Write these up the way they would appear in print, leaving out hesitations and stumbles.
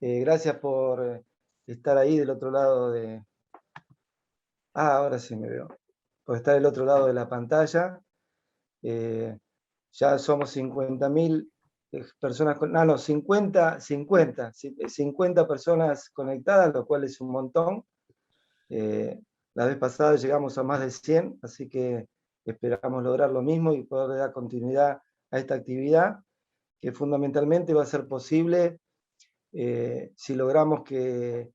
Gracias por estar ahí del otro lado de... ahora sí me veo. Por estar del otro lado de la pantalla. Ya somos 50.000 personas, 50 personas conectadas, lo cual es un montón. La vez pasada llegamos a más de 100, así que esperamos lograr lo mismo y poder dar continuidad a esta actividad, que fundamentalmente va a ser posible si logramos que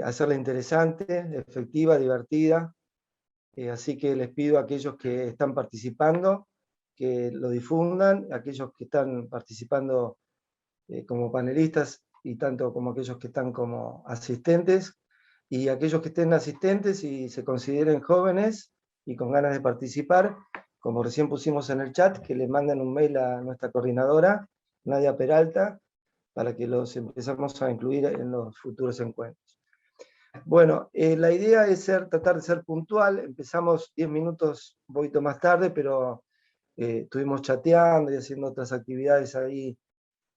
hacerla interesante, efectiva, divertida. Así que les pido a aquellos que están participando que lo difundan, aquellos que están participando como panelistas y tanto como aquellos que están como asistentes, y aquellos que estén asistentes y se consideren jóvenes y con ganas de participar, como recién pusimos en el chat, que le manden un mail a nuestra coordinadora, Nadia Peralta, para que los empezamos a incluir en los futuros encuentros. Bueno, la idea es tratar de ser puntual. Empezamos 10 minutos un poquito más tarde, pero estuvimos chateando y haciendo otras actividades ahí,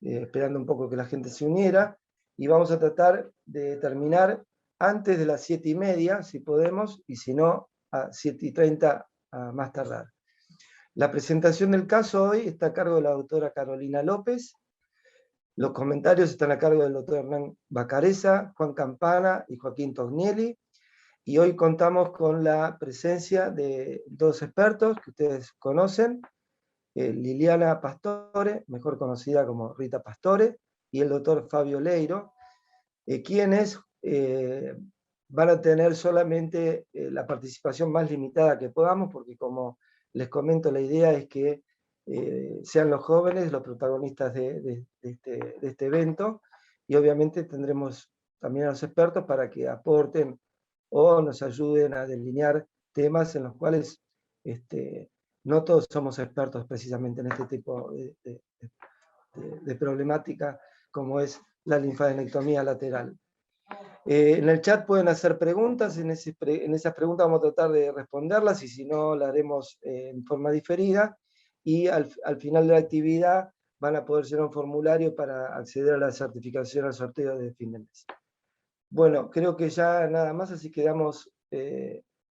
esperando un poco que la gente se uniera, y vamos a tratar de terminar antes de las 7:30, si podemos, y si no, a 7:30 a más tardar. La presentación del caso hoy está a cargo de la doctora Carolina López. Los comentarios están a cargo del doctor Hernán Bacareza, Juan Campana y Joaquín Tognelli. Y hoy contamos con la presencia de dos expertos que ustedes conocen, Liliana Pastore, mejor conocida como Rita Pastore, y el doctor Fabio Leiro, quienes van a tener solamente la participación más limitada que podamos, porque como les comento, la idea es que sean los jóvenes los protagonistas de este evento, y obviamente tendremos también a los expertos para que aporten o nos ayuden a delinear temas en los cuales no todos somos expertos precisamente en este tipo de problemática, como es la linfadenectomía lateral. En el chat pueden hacer preguntas, en esas preguntas vamos a tratar de responderlas, y si no, la haremos en forma diferida, y al final de la actividad van a poder llenar un formulario para acceder a la certificación al sorteo de fin de mes. Bueno, creo que ya nada más, así que damos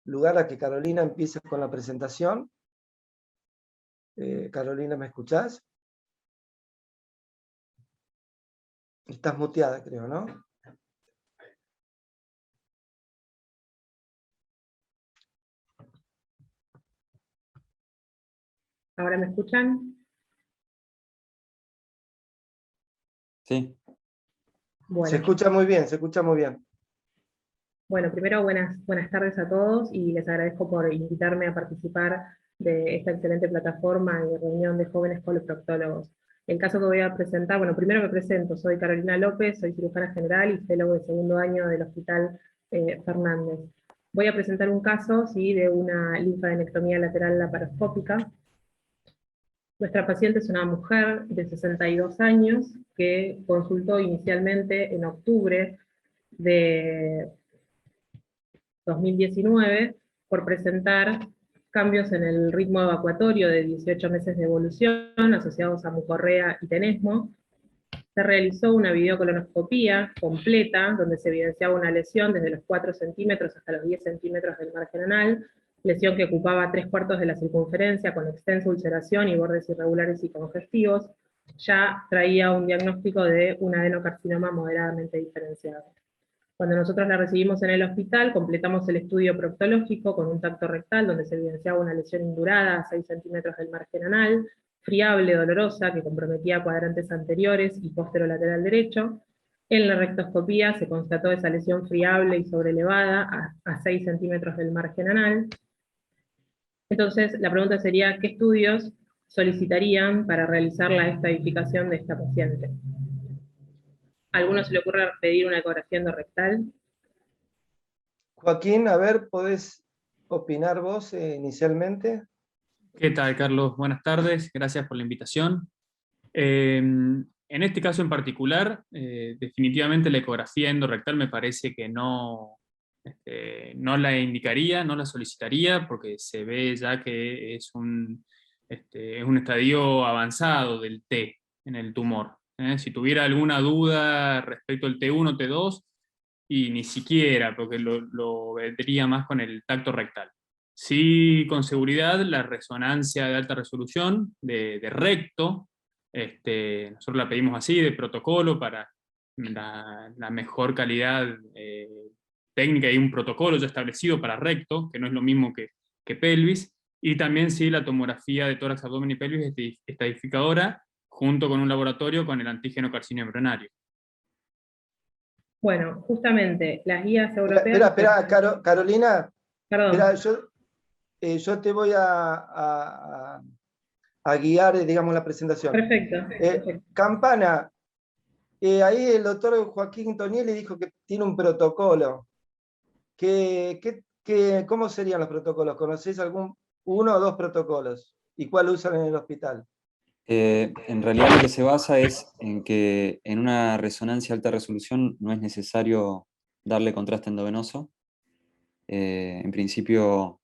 lugar a que Carolina empiece con la presentación. Carolina, ¿me escuchás? Estás muteada, creo, ¿no? ¿Ahora me escuchan? Sí. Bueno. Se escucha muy bien, se escucha muy bien. Bueno, primero buenas tardes a todos, y les agradezco por invitarme a participar de esta excelente plataforma y reunión de jóvenes coloproctólogos. El caso que voy a presentar, bueno, primero me presento, soy Carolina López, soy cirujana general y fellow de segundo año del Hospital Fernández. Voy a presentar un caso, ¿sí?, de una linfadenectomía lateral laparoscópica. Nuestra paciente es una mujer de 62 años que consultó inicialmente en octubre de 2019 por presentar cambios en el ritmo evacuatorio de 18 meses de evolución asociados a mucorrea y tenesmo. Se realizó una videocolonoscopía completa donde se evidenciaba una lesión desde los 4 centímetros hasta los 10 centímetros del margen anal, lesión que ocupaba 3/4 de la circunferencia con extensa ulceración y bordes irregulares y congestivos. Ya traía un diagnóstico de un adenocarcinoma moderadamente diferenciado. Cuando nosotros la recibimos en el hospital, completamos el estudio proctológico con un tacto rectal donde se evidenciaba una lesión indurada a 6 centímetros del margen anal, friable, dolorosa, que comprometía cuadrantes anteriores y posterolateral derecho. En la rectoscopía se constató esa lesión friable y sobrelevada a 6 centímetros del margen anal. Entonces, la pregunta sería, ¿qué estudios solicitarían para realizar la estadificación de esta paciente? ¿A alguno se le ocurre pedir una ecografía endorrectal? Joaquín, a ver, ¿podés opinar vos inicialmente? ¿Qué tal, Carlos? Buenas tardes, gracias por la invitación. En este caso en particular, definitivamente la ecografía endorrectal me parece que no la indicaría, no la solicitaría, porque se ve ya que es un estadio avanzado del T en el tumor. Si tuviera alguna duda respecto al T1, T2, y ni siquiera, porque lo vendría más con el tacto rectal. Sí, con seguridad, la resonancia de alta resolución, de recto, nosotros la pedimos así, de protocolo, para la mejor calidad técnica. Hay un protocolo ya establecido para recto, que no es lo mismo que pelvis, y también sí la tomografía de tórax, abdomen y pelvis estadificadora, junto con un laboratorio con el antígeno carcinoma embrionario. Bueno, justamente las guías Espera, europeas... Carolina, Perdón. espera, yo te voy a guiar, digamos, la presentación. Perfecto. Campana, ahí el doctor Joaquín Tonieli dijo que tiene un protocolo. ¿Cómo serían los protocolos? ¿Conocéis uno o dos protocolos? ¿Y cuál usan en el hospital? En realidad lo que se basa es en que en una resonancia de alta resolución no es necesario darle contraste endovenoso. En principio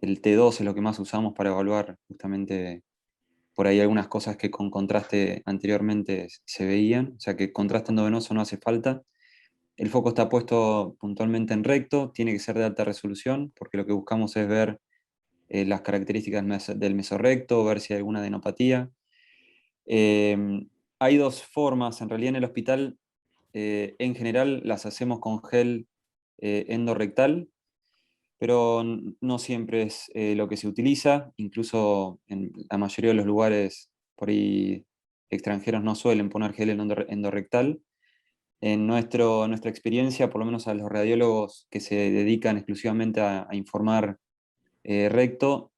el T2 es lo que más usamos para evaluar justamente por ahí algunas cosas que con contraste anteriormente se veían, o sea que contraste endovenoso no hace falta. El foco está puesto puntualmente en recto, tiene que ser de alta resolución, porque lo que buscamos es ver las características del mesorrecto, ver si hay alguna adenopatía. Hay dos formas, en realidad en el hospital, en general las hacemos con gel endorrectal, pero no siempre es lo que se utiliza, incluso en la mayoría de los lugares por ahí extranjeros no suelen poner gel endorrectal. En nuestra experiencia, por lo menos a los radiólogos que se dedican exclusivamente a informar recto,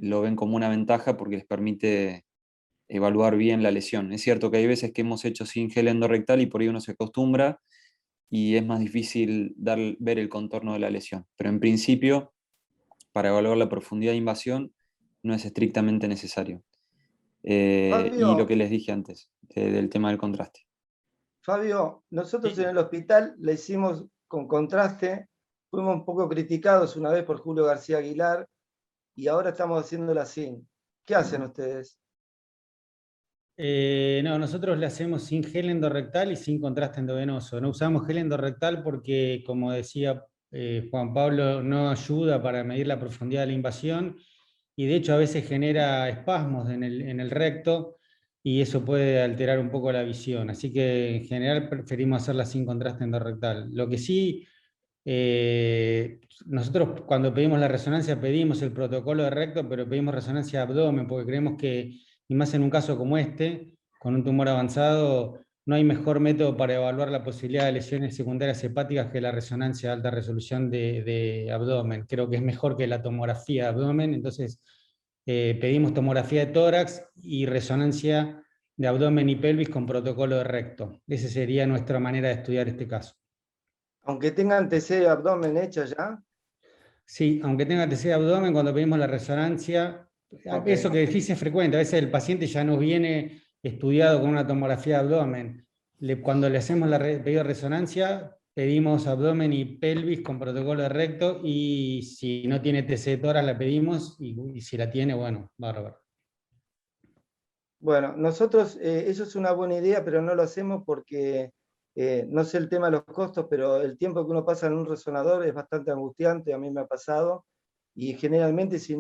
lo ven como una ventaja porque les permite evaluar bien la lesión. Es cierto que hay veces que hemos hecho sin gel endorrectal y por ahí uno se acostumbra y es más difícil ver el contorno de la lesión. Pero en principio, para evaluar la profundidad de invasión, no es estrictamente necesario. Y lo que les dije antes, del tema del contraste. Fabio, nosotros en el hospital le hicimos con contraste, fuimos un poco criticados una vez por Julio García Aguilar y ahora estamos haciéndola sin. ¿Qué hacen ustedes? No, nosotros le hacemos sin gel endorrectal y sin contraste endovenoso. No usamos gel endorrectal porque, como decía Juan Pablo, no ayuda para medir la profundidad de la invasión y de hecho a veces genera espasmos en el recto y eso puede alterar un poco la visión. Así que en general preferimos hacerla sin contraste endorrectal. Lo que sí, nosotros cuando pedimos la resonancia pedimos el protocolo de recto, pero pedimos resonancia de abdomen porque creemos que, y más en un caso como este, con un tumor avanzado, no hay mejor método para evaluar la posibilidad de lesiones secundarias hepáticas que la resonancia de alta resolución de abdomen. Creo que es mejor que la tomografía de abdomen, entonces pedimos tomografía de tórax y resonancia de abdomen y pelvis con protocolo de recto. Esa sería nuestra manera de estudiar este caso. Aunque tengan TC de abdomen hecha ya. Sí, aunque tenga TC de abdomen, cuando pedimos la resonancia, Okay. Eso que decís es frecuente, a veces el paciente ya nos viene estudiado con una tomografía de abdomen. Cuando le hacemos la pedido de resonancia, pedimos abdomen y pelvis con protocolo de recto, y si no tiene TC de tórax la pedimos, y si la tiene, bueno, bárbaro. Bueno, nosotros, eso es una buena idea, pero no lo hacemos porque, no sé el tema de los costos, pero el tiempo que uno pasa en un resonador es bastante angustiante, a mí me ha pasado, y generalmente si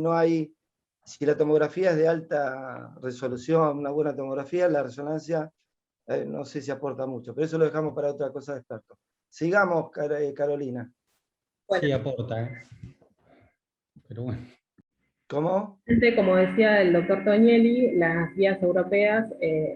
la tomografía es de alta resolución, una buena tomografía, la resonancia no sé si aporta mucho, pero eso lo dejamos para otra cosa de experto. Sigamos, Carolina. Sí, aporta, pero bueno. ¿Cómo? Como decía el doctor Tonieli, las guías europeas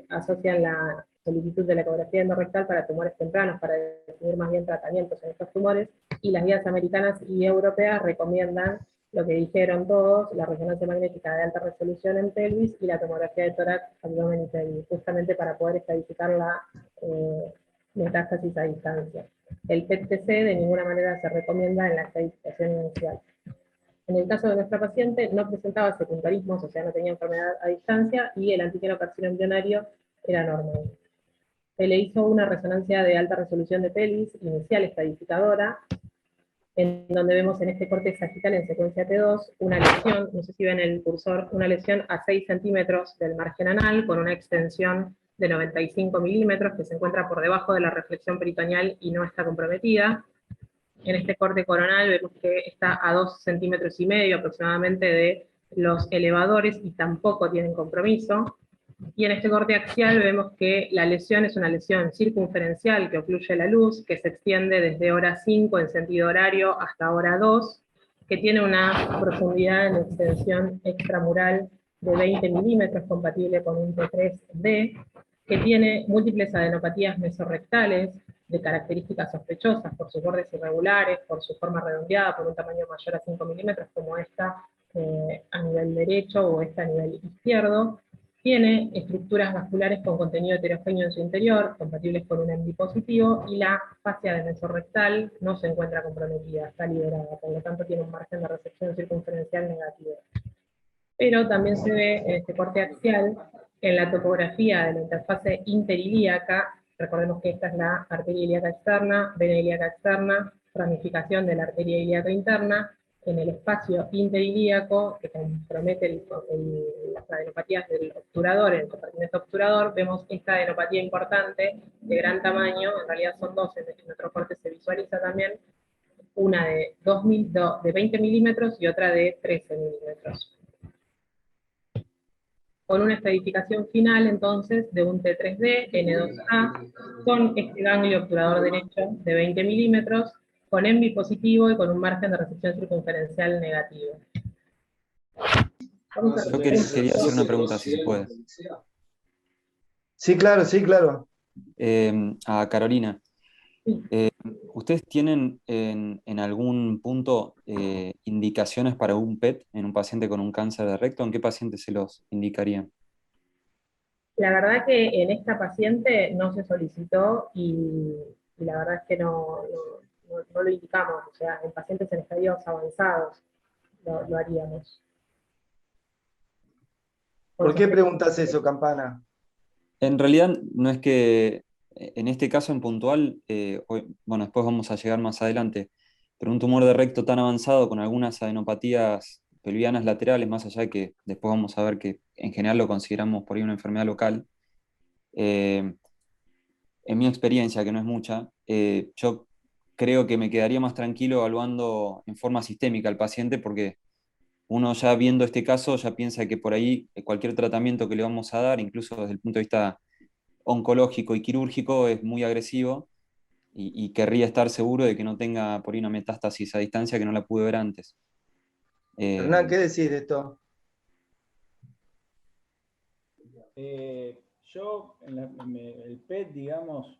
asocian la solicitud de la ecografía endorrectal para tumores tempranos, para definir más bien tratamientos en estos tumores, y las guías americanas y europeas recomiendan lo que dijeron todos, la resonancia magnética de alta resolución en pelvis y la tomografía de tórax, abdomen y pelvis, justamente para poder estadificar la metástasis a distancia. El PET-TC de ninguna manera se recomienda en la estadificación inicial. En el caso de nuestra paciente no presentaba secundarismos, o sea, no tenía enfermedad a distancia, y el antígeno carcinoma embrionario era normal. Se le hizo una resonancia de alta resolución de pelvis, inicial estadificadora, en donde vemos en este corte sagital en secuencia T2 una lesión, no sé si ven el cursor, una lesión a 6 centímetros del margen anal, con una extensión de 95 milímetros, que se encuentra por debajo de la reflexión peritoneal y no está comprometida. En este corte coronal vemos que está a 2,5 centímetros aproximadamente de los elevadores y tampoco tienen compromiso. Y en este corte axial vemos que la lesión es una lesión circunferencial que ocluye la luz, que se extiende desde hora 5 en sentido horario hasta hora 2, que tiene una profundidad en extensión extramural de 20 milímetros, compatible con un T3D, que tiene múltiples adenopatías mesorrectales de características sospechosas por sus bordes irregulares, por su forma redondeada, por un tamaño mayor a 5 milímetros, como esta a nivel derecho o esta a nivel izquierdo. Tiene estructuras vasculares con contenido heterogéneo en su interior, compatibles con un MD positivo, y la fascia de mesorrectal no se encuentra comprometida, está liberada, por lo tanto tiene un margen de resección circunferencial negativo. Pero también se ve en este corte axial, en la topografía de la interfase interilíaca, recordemos que esta es la arteria ilíaca externa, vena ilíaca externa, ramificación de la arteria ilíaca interna, en el espacio interilíaco, que compromete las adenopatías del obturador, el compartimento obturador, vemos esta adenopatía importante, de gran tamaño, en realidad son dos, en otro corte se visualiza también, una de 20 milímetros y otra de 13 milímetros. Con una estratificación final, entonces, de un T3D, N2A, con este ganglio obturador derecho de 20 milímetros, con ENVI positivo y con un margen de resección circunferencial negativo. Yo quería hacer una pregunta, si se puede. Sí, claro, sí, claro. A Carolina. ¿Ustedes tienen en algún punto indicaciones para un PET en un paciente con un cáncer de recto? ¿En qué paciente se los indicarían? La verdad que en esta paciente no se solicitó y la verdad es que no lo indicamos, o sea, en pacientes en estadios avanzados lo haríamos. ¿Por qué preguntas eso, Campana? En realidad no es que, en este caso en puntual, bueno, después vamos a llegar más adelante, pero un tumor de recto tan avanzado con algunas adenopatías pelvianas laterales, más allá de que después vamos a ver que en general lo consideramos por ahí una enfermedad local, en mi experiencia, que no es mucha, yo creo que me quedaría más tranquilo evaluando en forma sistémica al paciente, porque uno ya viendo este caso ya piensa que por ahí cualquier tratamiento que le vamos a dar, incluso desde el punto de vista oncológico y quirúrgico, es muy agresivo y querría estar seguro de que no tenga por ahí una metástasis a distancia que no la pude ver antes. Hernán, ¿qué decís de esto? Yo, el PET, digamos,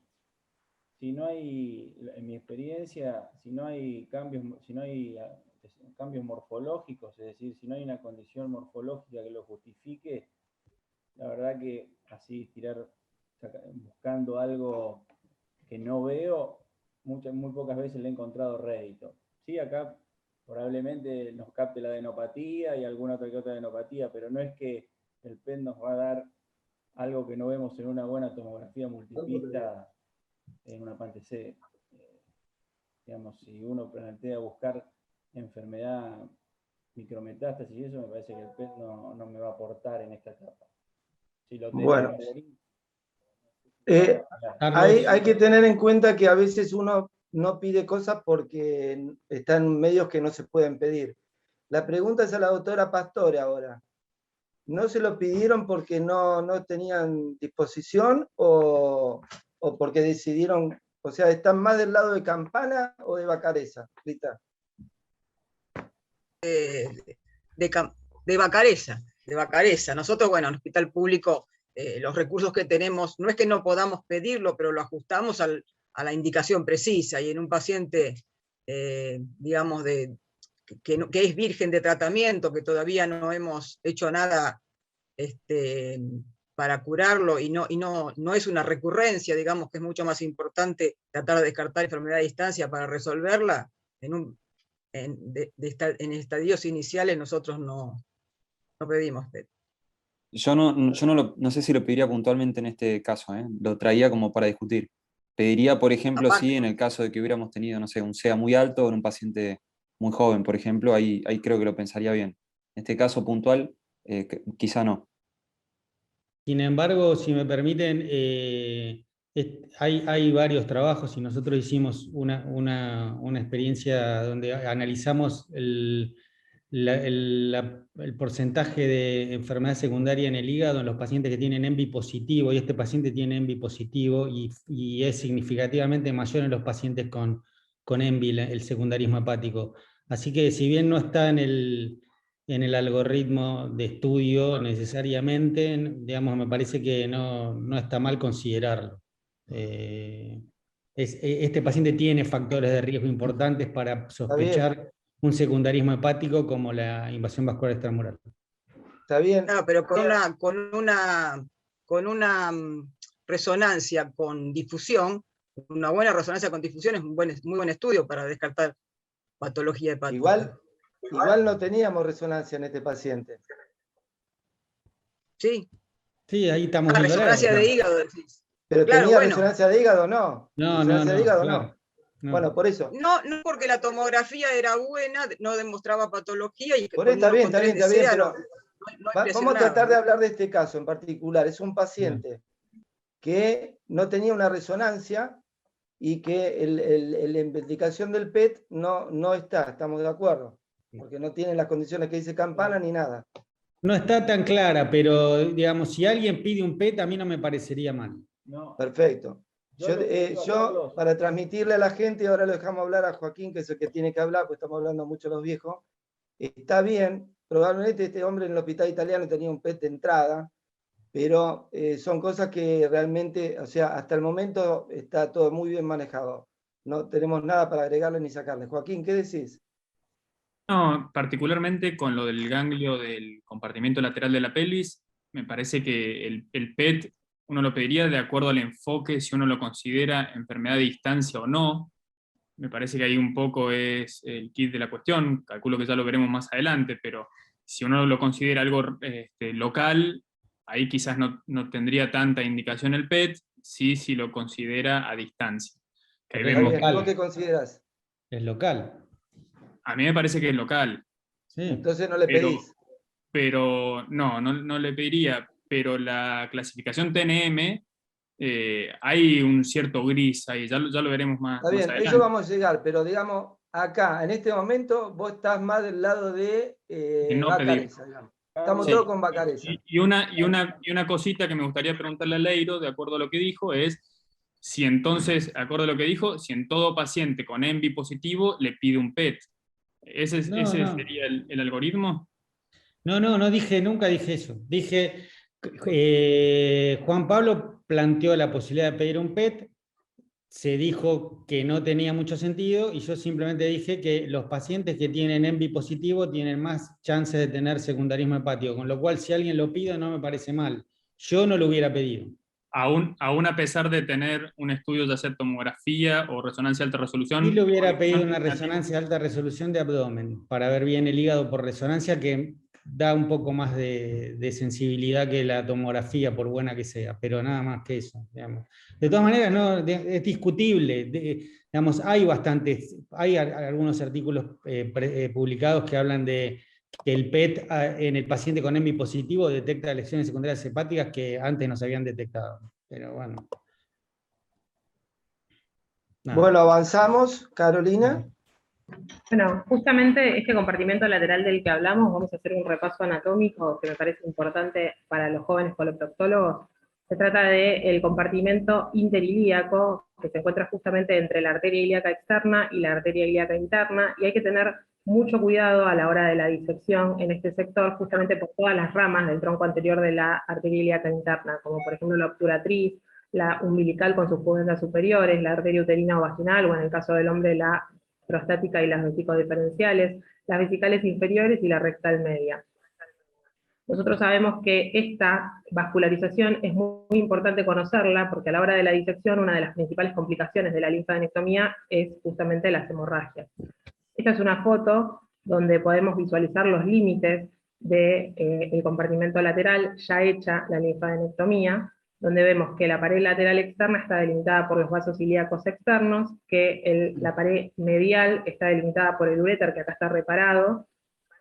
si no hay, en mi experiencia, si no hay cambios morfológicos, es decir, si no hay una condición morfológica que lo justifique, la verdad que así buscando algo que no veo, muy pocas veces le he encontrado rédito. Sí, acá probablemente nos capte la adenopatía y alguna otra que otra adenopatía, pero no es que el PET nos va a dar algo que no vemos en una buena tomografía multipista en una PAN-TC. Digamos, si uno plantea buscar enfermedad, micrometástasis y eso, me parece que el PET no me va a aportar en esta etapa. Si lo tengo, bueno, hay que tener en cuenta que a veces uno no pide cosas porque están en medios que no se pueden pedir. La pregunta es a la doctora Pastore ahora. ¿No se lo pidieron porque no tenían disposición o porque decidieron, o sea, están más del lado de Campana o de Bacareza, Rita? De Bacareza. Nosotros, bueno, en el hospital público, los recursos que tenemos, no es que no podamos pedirlo, pero lo ajustamos a la indicación precisa, y en un paciente, digamos, que es virgen de tratamiento, que todavía no hemos hecho nada para curarlo, y no es una recurrencia, digamos que es mucho más importante tratar de descartar enfermedad a distancia para resolverla, en estadios iniciales nosotros no pedimos PET. Yo no sé si lo pediría puntualmente en este caso, lo traía como para discutir. Pediría, por ejemplo, sí, en el caso de que hubiéramos tenido, no sé, un SEA muy alto en un paciente muy joven, por ejemplo, ahí creo que lo pensaría bien. En este caso puntual, quizá no. Sin embargo, si me permiten, hay varios trabajos y nosotros hicimos una experiencia donde analizamos el porcentaje de enfermedad secundaria en el hígado en los pacientes que tienen ENVI positivo, y este paciente tiene ENVI positivo y es significativamente mayor en los pacientes con ENVI, el secundarismo hepático. Así que si bien no está en el algoritmo de estudio necesariamente, digamos, me parece que no está mal considerarlo. Este paciente tiene factores de riesgo importantes para sospechar un secundarismo hepático como la invasión vascular extramural. Está bien. Claro, pero con una resonancia con difusión, una buena resonancia con difusión es un muy buen estudio para descartar patología hepática. Igual no teníamos resonancia en este paciente. Sí. Sí, ahí estamos viendo resonancia de hígado, decís. Pero claro, tenía resonancia de hígado, ¿no? No, de hígado, claro. No. Bueno, por eso. No porque la tomografía era buena, no demostraba patología. Y por eso está bien, pero vamos a tratar de hablar de este caso en particular. Es un paciente que no tenía una resonancia y que la investigación del PET no estamos de acuerdo, porque no tiene las condiciones que dice Campana ni nada. No está tan clara, pero digamos, si alguien pide un PET, a mí no me parecería mal. No. Perfecto. Yo para transmitirle a la gente, ahora lo dejamos hablar a Joaquín, que es el que tiene que hablar, porque estamos hablando mucho los viejos. Está bien, probablemente este hombre en el hospital italiano tenía un PET de entrada, pero son cosas que realmente, o sea, hasta el momento está todo muy bien manejado. No tenemos nada para agregarle ni sacarle. Joaquín, ¿qué decís? No, particularmente con lo del ganglio del compartimiento lateral de la pelvis, me parece que el PET uno lo pediría de acuerdo al enfoque, si uno lo considera enfermedad de distancia o no. Me parece que ahí un poco es el kit de la cuestión, calculo que ya lo veremos más adelante, pero si uno lo considera algo local, ahí quizás no tendría tanta indicación el PET, si lo considera a distancia. Ahí vemos. ¿Vos qué considerás? Es local. A mí me parece que es local. Sí. Entonces no le pedís. Pero no le pediría, pero la clasificación TNM, hay un cierto gris ahí, ya lo veremos más Está bien, adelante. eso vamos a llegar, pero digamos, acá, en este momento, vos estás más del lado de Vacareza, digamos. Estamos todos con Vacareza. Y una cosita que me gustaría preguntarle a Leiro, de acuerdo a lo que dijo, es si entonces, de acuerdo a lo que dijo, si en todo paciente con ENVI positivo le pide un PET. ¿Ese sería el algoritmo? No dije, nunca dije eso. Dije, Juan Pablo planteó la posibilidad de pedir un PET, se dijo que no tenía mucho sentido y yo simplemente dije que los pacientes que tienen ENVI positivo tienen más chances de tener secundarismo hepático, con lo cual si alguien lo pide no me parece mal. Yo no lo hubiera pedido. Aún a pesar de tener un estudio de hacer tomografía o resonancia de alta resolución. Sí le hubiera pedido una resonancia de alta resolución de abdomen, para ver bien el hígado por resonancia, que da un poco más de sensibilidad que la tomografía, por buena que sea, pero nada más que eso, digamos. De todas maneras, es discutible. Digamos, hay algunos artículos publicados que hablan de que el PET en el paciente con ENVI positivo detecta lesiones secundarias hepáticas que antes no se habían detectado. Pero bueno. Nada. Bueno, avanzamos. Carolina. Bueno, justamente este compartimento lateral del que hablamos, vamos a hacer un repaso anatómico que me parece importante para los jóvenes coloproctólogos. Se trata del compartimento interilíaco, que se encuentra justamente entre la arteria ilíaca externa y la arteria ilíaca interna, y hay que tener mucho cuidado a la hora de la disección en este sector, justamente por todas las ramas del tronco anterior de la arteria ilíaca interna, como por ejemplo la obturatriz, la umbilical con sus pubescentes superiores, la arteria uterina o vaginal, o en el caso del hombre la prostática y las vesicodiferenciales, las vesicales inferiores y la rectal media. Nosotros sabemos que esta vascularización es muy importante conocerla, porque a la hora de la disección una de las principales complicaciones de la linfadenectomía es justamente las hemorragias. Esta es una foto donde podemos visualizar los límites del compartimento lateral ya hecha la linfadenectomía, donde vemos que la pared lateral externa está delimitada por los vasos ilíacos externos, que la pared medial está delimitada por el uréter, que acá está reparado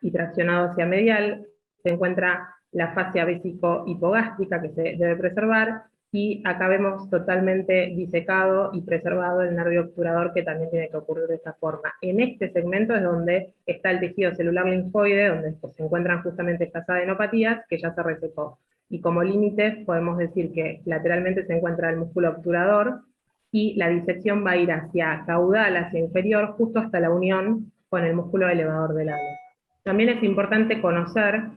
y traccionado hacia medial. Se encuentra la fascia vésico-hipogástrica que se debe preservar, y acá vemos totalmente disecado y preservado el nervio obturador, que también tiene que ocurrir de esta forma. En este segmento es donde está el tejido celular linfoide, donde se encuentran justamente estas adenopatías, que ya se resecó. Y como límites podemos decir que lateralmente se encuentra el músculo obturador, y la disección va a ir hacia caudal, hacia inferior, justo hasta la unión con el músculo elevador del labio. También es importante conocer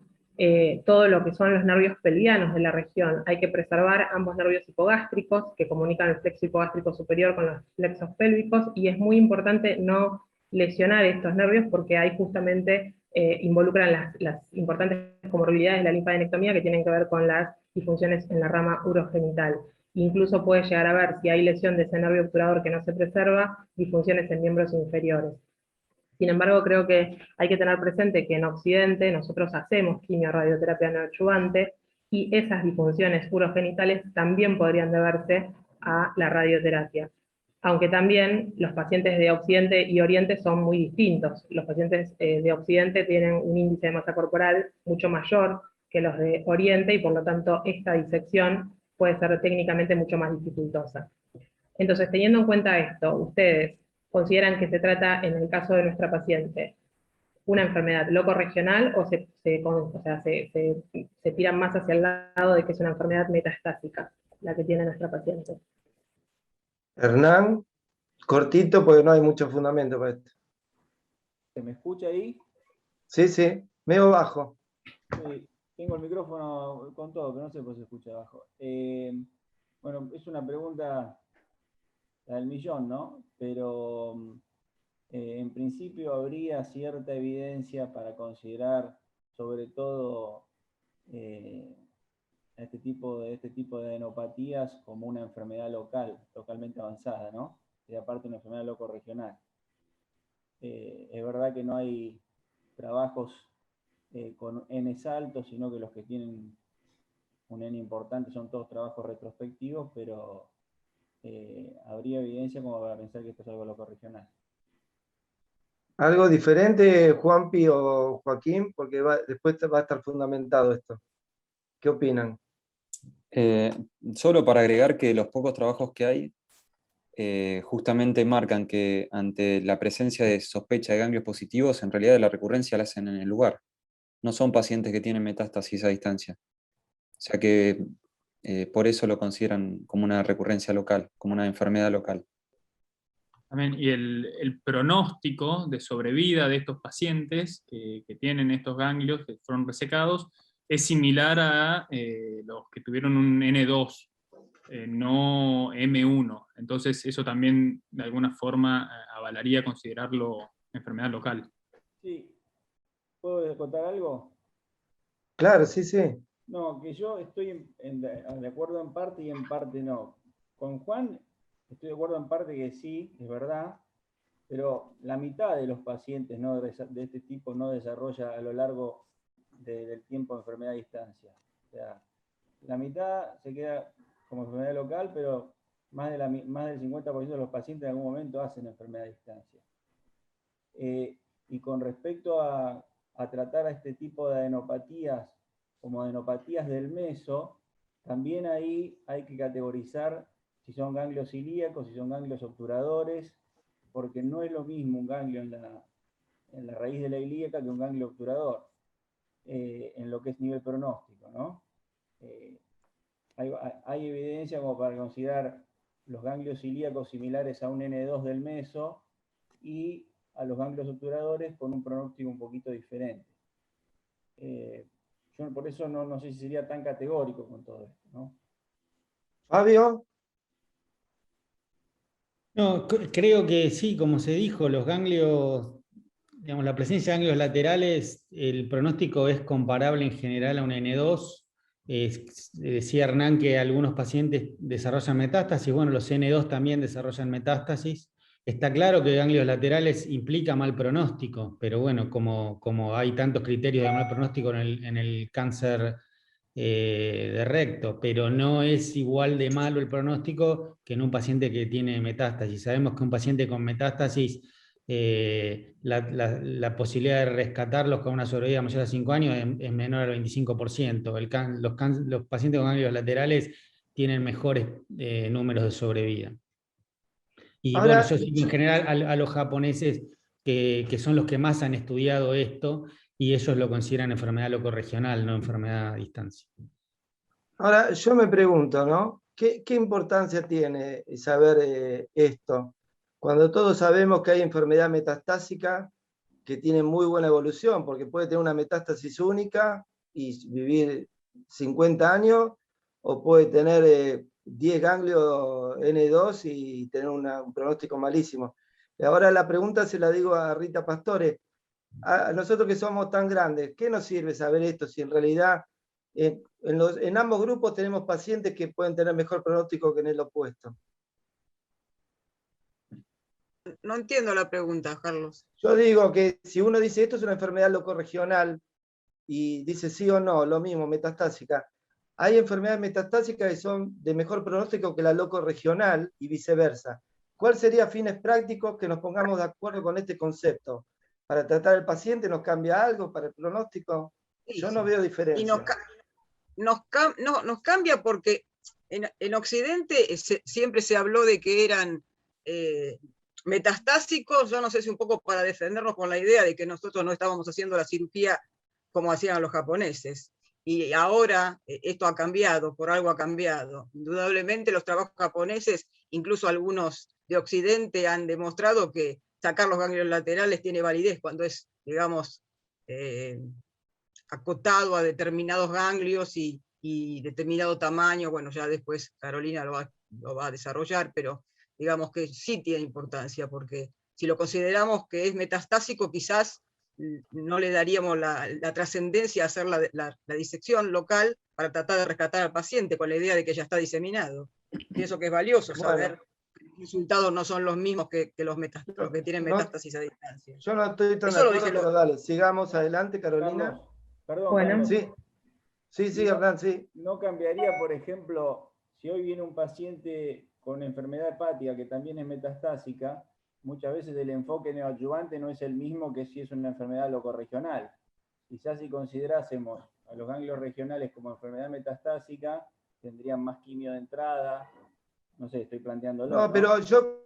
todo lo que son los nervios pelvianos de la región. Hay que preservar ambos nervios hipogástricos, que comunican el plexo hipogástrico superior con los plexos pélvicos, y es muy importante no lesionar estos nervios, porque ahí justamente involucran las importantes comorbilidades de la linfadenectomía, que tienen que ver con las disfunciones en la rama urogenital. Incluso puede llegar a ver, si hay lesión de ese nervio obturador que no se preserva, disfunciones en miembros inferiores. Sin embargo, creo que hay que tener presente que en Occidente nosotros hacemos quimio-radioterapia neoadyuvante, y esas disfunciones urogenitales también podrían deberse a la radioterapia. Aunque también los pacientes de Occidente y Oriente son muy distintos. Los pacientes de Occidente tienen un índice de masa corporal mucho mayor que los de Oriente, y por lo tanto esta disección puede ser técnicamente mucho más dificultosa. Entonces, teniendo en cuenta esto, ¿ustedes consideran que se trata, en el caso de nuestra paciente, una enfermedad locorregional, o se tiran más hacia el lado de que es una enfermedad metastásica la que tiene nuestra paciente? Hernán, cortito porque no hay mucho fundamento para esto. ¿Se me escucha ahí? Sí, sí, medio bajo. Sí, tengo el micrófono con todo, pero no sé por qué se escucha abajo. Bueno, es una pregunta del millón, ¿no? Pero en principio habría cierta evidencia para considerar, sobre todo, este tipo de adenopatías como una enfermedad localmente avanzada, ¿no? Y aparte una enfermedad locorregional. Es verdad que no hay trabajos con Ns altos, sino que los que tienen un N importante son todos trabajos retrospectivos, pero habría evidencia como para pensar que esto es algo locorregional. ¿Algo diferente, Juanpi o Joaquín? Porque después va a estar fundamentado esto. ¿Qué opinan? Solo para agregar que los pocos trabajos que hay justamente marcan que ante la presencia de sospecha de ganglios positivos, en realidad la recurrencia la hacen en el lugar. No son pacientes que tienen metástasis a distancia. O sea que por eso lo consideran como una recurrencia local, como una enfermedad local. También, y el pronóstico de sobrevida de estos pacientes que tienen estos ganglios que fueron resecados es similar a los que tuvieron un N2, no M1. Entonces eso también de alguna forma avalaría considerarlo enfermedad local. Sí. ¿Puedo contar algo? Claro, sí, sí. No, que yo estoy de acuerdo en parte y en parte no. Con Juan estoy de acuerdo en parte que sí, es verdad, pero la mitad de los pacientes de este tipo no desarrolla a lo largo del tiempo enfermedad a distancia. O sea, la mitad se queda como enfermedad local, pero más del 50% de los pacientes en algún momento hacen enfermedad a distancia. Y con respecto a tratar a este tipo de adenopatías como adenopatías del meso, también ahí hay que categorizar si son ganglios ilíacos, si son ganglios obturadores, porque no es lo mismo un ganglio en la raíz de la ilíaca que un ganglio obturador, en lo que es nivel pronóstico, ¿no? Hay evidencia como para considerar los ganglios ilíacos similares a un N2 del meso y a los ganglios obturadores con un pronóstico un poquito diferente. Yo por eso no sé si sería tan categórico con todo esto, ¿no? Fabio. No, creo que sí, como se dijo, los ganglios, digamos, la presencia de ganglios laterales, el pronóstico es comparable en general a un N2. Decía Hernán que algunos pacientes desarrollan metástasis, bueno, los N2 también desarrollan metástasis. Está claro que ganglios laterales implica mal pronóstico, pero bueno, como hay tantos criterios de mal pronóstico en el cáncer de recto, pero no es igual de malo el pronóstico que en un paciente que tiene metástasis. Sabemos que un paciente con metástasis la posibilidad de rescatarlos con una sobrevida mayor a 5 años es menor al 25%. Los pacientes con ganglios laterales tienen mejores números de sobrevida. Y Ahora, bueno, yo sigo en general a los japoneses que son los que más han estudiado esto, y ellos lo consideran enfermedad locorregional, no enfermedad a distancia. Ahora, yo me pregunto, ¿no? ¿Qué importancia tiene saber esto? Cuando todos sabemos que hay enfermedad metastásica que tiene muy buena evolución, porque puede tener una metástasis única y vivir 50 años, o puede tener 10 ganglios N2 y tener un pronóstico malísimo. Y ahora la pregunta se la digo a Rita Pastore. A nosotros que somos tan grandes, ¿qué nos sirve saber esto si en realidad en ambos grupos tenemos pacientes que pueden tener mejor pronóstico que en el opuesto? No entiendo la pregunta, Carlos. Yo digo que si uno dice esto es una enfermedad locorregional y dice sí o no, lo mismo, metastásica, hay enfermedades metastásicas que son de mejor pronóstico que la locorregional y viceversa. ¿Cuál sería fines prácticos que nos pongamos de acuerdo con este concepto? ¿Para tratar al paciente nos cambia algo? ¿Para el pronóstico? Yo no veo diferencia. Y nos cambia porque en Occidente siempre se habló de que eran metastásicos, yo no sé si un poco para defendernos con la idea de que nosotros no estábamos haciendo la cirugía como hacían los japoneses. Y ahora esto ha cambiado, por algo ha cambiado. Indudablemente los trabajos japoneses, incluso algunos de Occidente, han demostrado que sacar los ganglios laterales tiene validez cuando es, digamos, acotado a determinados ganglios y determinado tamaño. Bueno, ya después Carolina lo va a desarrollar, pero digamos que sí tiene importancia, porque si lo consideramos que es metastásico, quizás no le daríamos la trascendencia a hacer la disección local para tratar de rescatar al paciente con la idea de que ya está diseminado. Pienso que es valioso saber que los resultados no son los mismos que los que tienen metástasis a distancia. Yo no estoy tan de acuerdo, pero dale, sigamos adelante, Carolina. Carlos, perdón, bueno. Carlos. Sí, Hernán, sí. ¿No cambiaría, por ejemplo, si hoy viene un paciente con enfermedad hepática que también es metastásica, muchas veces el enfoque neoadyuvante no es el mismo que si es una enfermedad locorregional? Quizás si considerásemos a los ganglios regionales como enfermedad metastásica, tendrían más quimio de entrada. No sé, estoy planteándolo. No, pero yo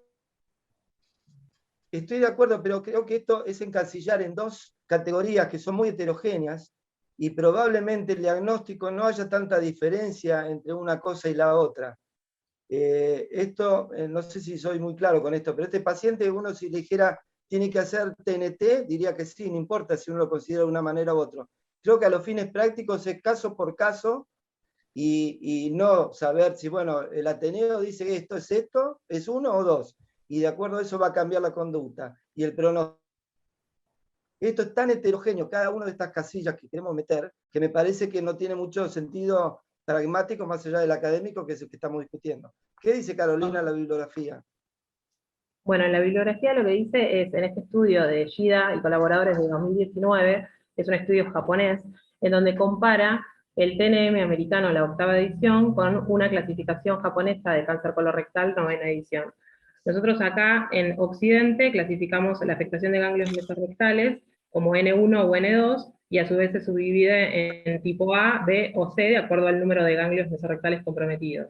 estoy de acuerdo, pero creo que esto es encasillar en dos categorías que son muy heterogéneas y probablemente el diagnóstico no haya tanta diferencia entre una cosa y la otra. No sé si soy muy claro con esto, pero este paciente, uno si le dijera tiene que hacer TNT, diría que sí, no importa si uno lo considera de una manera u otra. Creo que a los fines prácticos es caso por caso y no saber si, bueno, el Ateneo dice que esto, es uno o dos, y de acuerdo a eso va a cambiar la conducta y el pronóstico. Esto es tan heterogéneo, cada una de estas casillas que queremos meter, que me parece que no tiene mucho sentido pragmático más allá del académico, que es el que estamos discutiendo. ¿Qué dice Carolina en la bibliografía? Bueno, en la bibliografía lo que dice es, en este estudio de Shida y colaboradores de 2019, es un estudio japonés, en donde compara el TNM americano, la 8ª edición, con una clasificación japonesa de cáncer colorectal, 9ª edición. Nosotros acá en Occidente clasificamos la afectación de ganglios mesorrectales como N1 o N2, y a su vez se subdivide en tipo A, B o C, de acuerdo al número de ganglios mesorrectales comprometidos.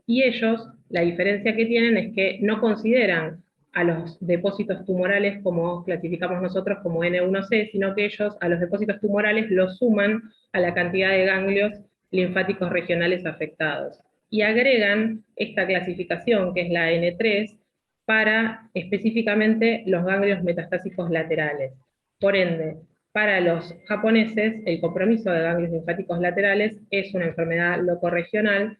Y ellos, la diferencia que tienen es que no consideran a los depósitos tumorales como clasificamos nosotros como N1C, sino que ellos a los depósitos tumorales los suman a la cantidad de ganglios linfáticos regionales afectados. Y agregan esta clasificación, que es la N3, para específicamente los ganglios metastásicos laterales. Por ende, para los japoneses, el compromiso de ganglios linfáticos laterales es una enfermedad locorregional,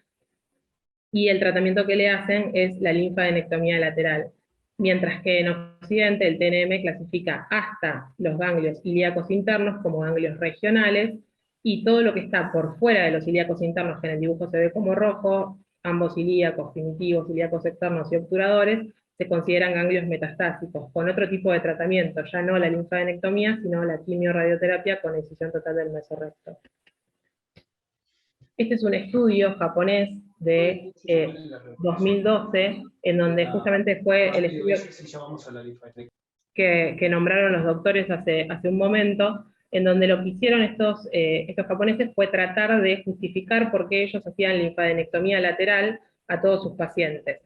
y el tratamiento que le hacen es la linfadenectomía lateral. Mientras que en Occidente el TNM clasifica hasta los ganglios ilíacos internos como ganglios regionales, y todo lo que está por fuera de los ilíacos internos, que en el dibujo se ve como rojo, ambos ilíacos, primitivos, ilíacos externos y obturadores, se consideran ganglios metastásicos, con otro tipo de tratamiento, ya no la linfadenectomía, sino la quimio-radioterapia con excisión total del mesorrecto. Este es un estudio japonés de 2012, en donde justamente fue el estudio... que nombraron los doctores hace un momento, en donde lo que hicieron estos japoneses fue tratar de justificar por qué ellos hacían linfadenectomía lateral a todos sus pacientes.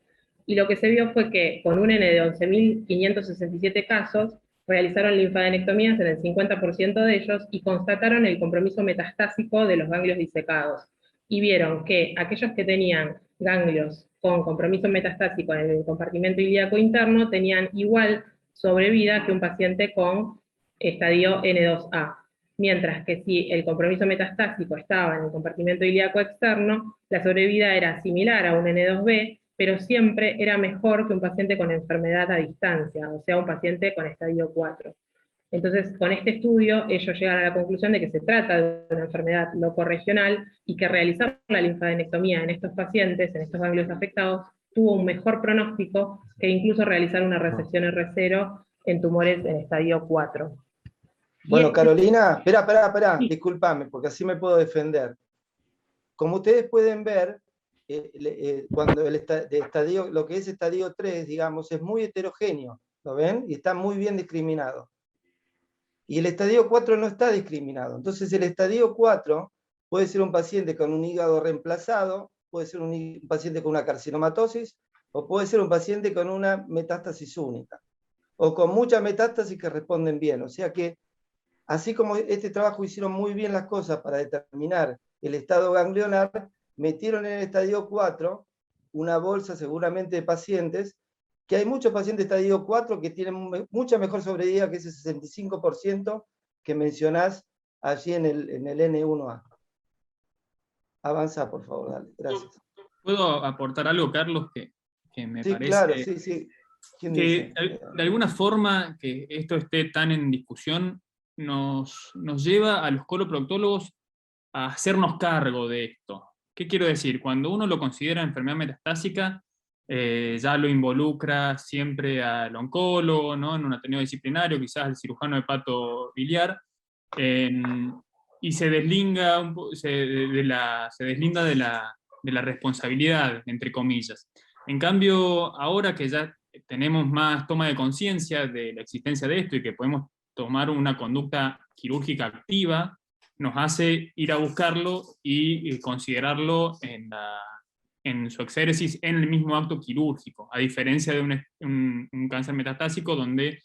Y lo que se vio fue que con un N de 11.567 casos, realizaron linfadenectomías en el 50% de ellos y constataron el compromiso metastásico de los ganglios disecados. Y vieron que aquellos que tenían ganglios con compromiso metastásico en el compartimento ilíaco interno tenían igual sobrevida que un paciente con estadio N2A. Mientras que si el compromiso metastásico estaba en el compartimento ilíaco externo, la sobrevida era similar a un N2B, pero siempre era mejor que un paciente con enfermedad a distancia, o sea, un paciente con estadio 4. Entonces, con este estudio, ellos llegan a la conclusión de que se trata de una enfermedad locorregional y que realizar la linfadenectomía en estos pacientes, en estos ganglios afectados, tuvo un mejor pronóstico que incluso realizar una resección R0 en tumores en estadio 4. Bueno, Carolina, espera, discúlpame, porque así me puedo defender. Como ustedes pueden ver, cuando lo que es estadio 3, digamos, es muy heterogéneo, ¿lo ven? Y está muy bien discriminado. Y el estadio 4 no está discriminado. Entonces el estadio 4 puede ser un paciente con un hígado reemplazado, puede ser un paciente con una carcinomatosis, o puede ser un paciente con una metástasis única, o con muchas metástasis que responden bien. O sea que, así como este trabajo hicieron muy bien las cosas para determinar el estado ganglionar, metieron en el estadio 4 una bolsa seguramente de pacientes, que hay muchos pacientes de estadio 4 que tienen mucha mejor sobrevida que ese 65% que mencionás allí en el N1A. Avanza, por favor, dale. Gracias. ¿Puedo aportar algo, Carlos, que me parece... Claro, sí. ¿Quién dice? De alguna forma que esto esté tan en discusión nos lleva a los coloproctólogos a hacernos cargo de esto. ¿Qué quiero decir? Cuando uno lo considera enfermedad metastásica, ya lo involucra siempre al oncólogo, ¿no? En un ateneo disciplinario, quizás al cirujano hepatobiliar, y se deslinda de la responsabilidad, entre comillas. En cambio, ahora que ya tenemos más toma de conciencia de la existencia de esto y que podemos tomar una conducta quirúrgica activa, nos hace ir a buscarlo y considerarlo en su exéresis en el mismo acto quirúrgico, a diferencia de un cáncer metastásico donde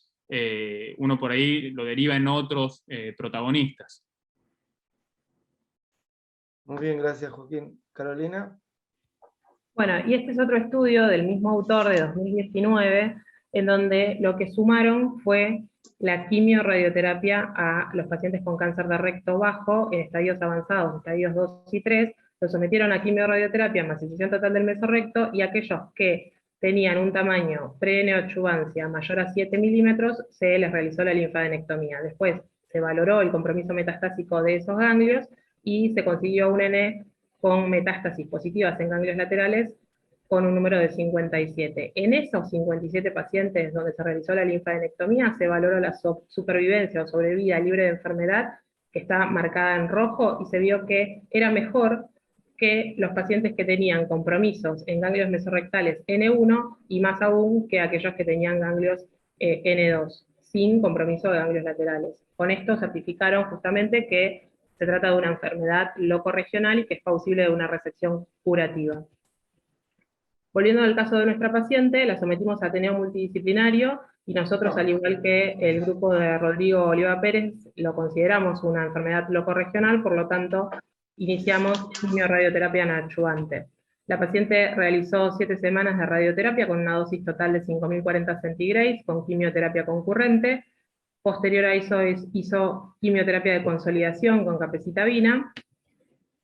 uno por ahí lo deriva en otros protagonistas. Muy bien, gracias, Joaquín. Carolina. Bueno, y este es otro estudio del mismo autor de 2019, en donde lo que sumaron fue la quimio-radioterapia a los pacientes con cáncer de recto bajo en estadios avanzados, estadios 2 y 3, los sometieron a quimio-radioterapia, masificación total del mesorrecto, y aquellos que tenían un tamaño pre-neoadjuvancia mayor a 7 milímetros, se les realizó la linfadenectomía. Después se valoró el compromiso metastásico de esos ganglios y se consiguió un N con metástasis positivas en ganglios laterales con un número de 57. En esos 57 pacientes donde se realizó la linfadenectomía se valoró la supervivencia o sobrevida libre de enfermedad, que está marcada en rojo, y se vio que era mejor que los pacientes que tenían compromisos en ganglios mesorrectales N1 y más aún que aquellos que tenían ganglios N2, sin compromiso de ganglios laterales. Con esto certificaron justamente que se trata de una enfermedad locorregional y que es plausible de una resección curativa. Volviendo al caso de nuestra paciente, la sometimos a ateneo multidisciplinario y nosotros, al igual que el grupo de Rodrigo Oliva Pérez, lo consideramos una enfermedad locorregional, por lo tanto, iniciamos quimio-radioterapia neoadjuvante. La paciente realizó 7 semanas de radioterapia con una dosis total de 5.040 centigrays con quimioterapia concurrente. Posterior a eso hizo quimioterapia de consolidación con capecitabina.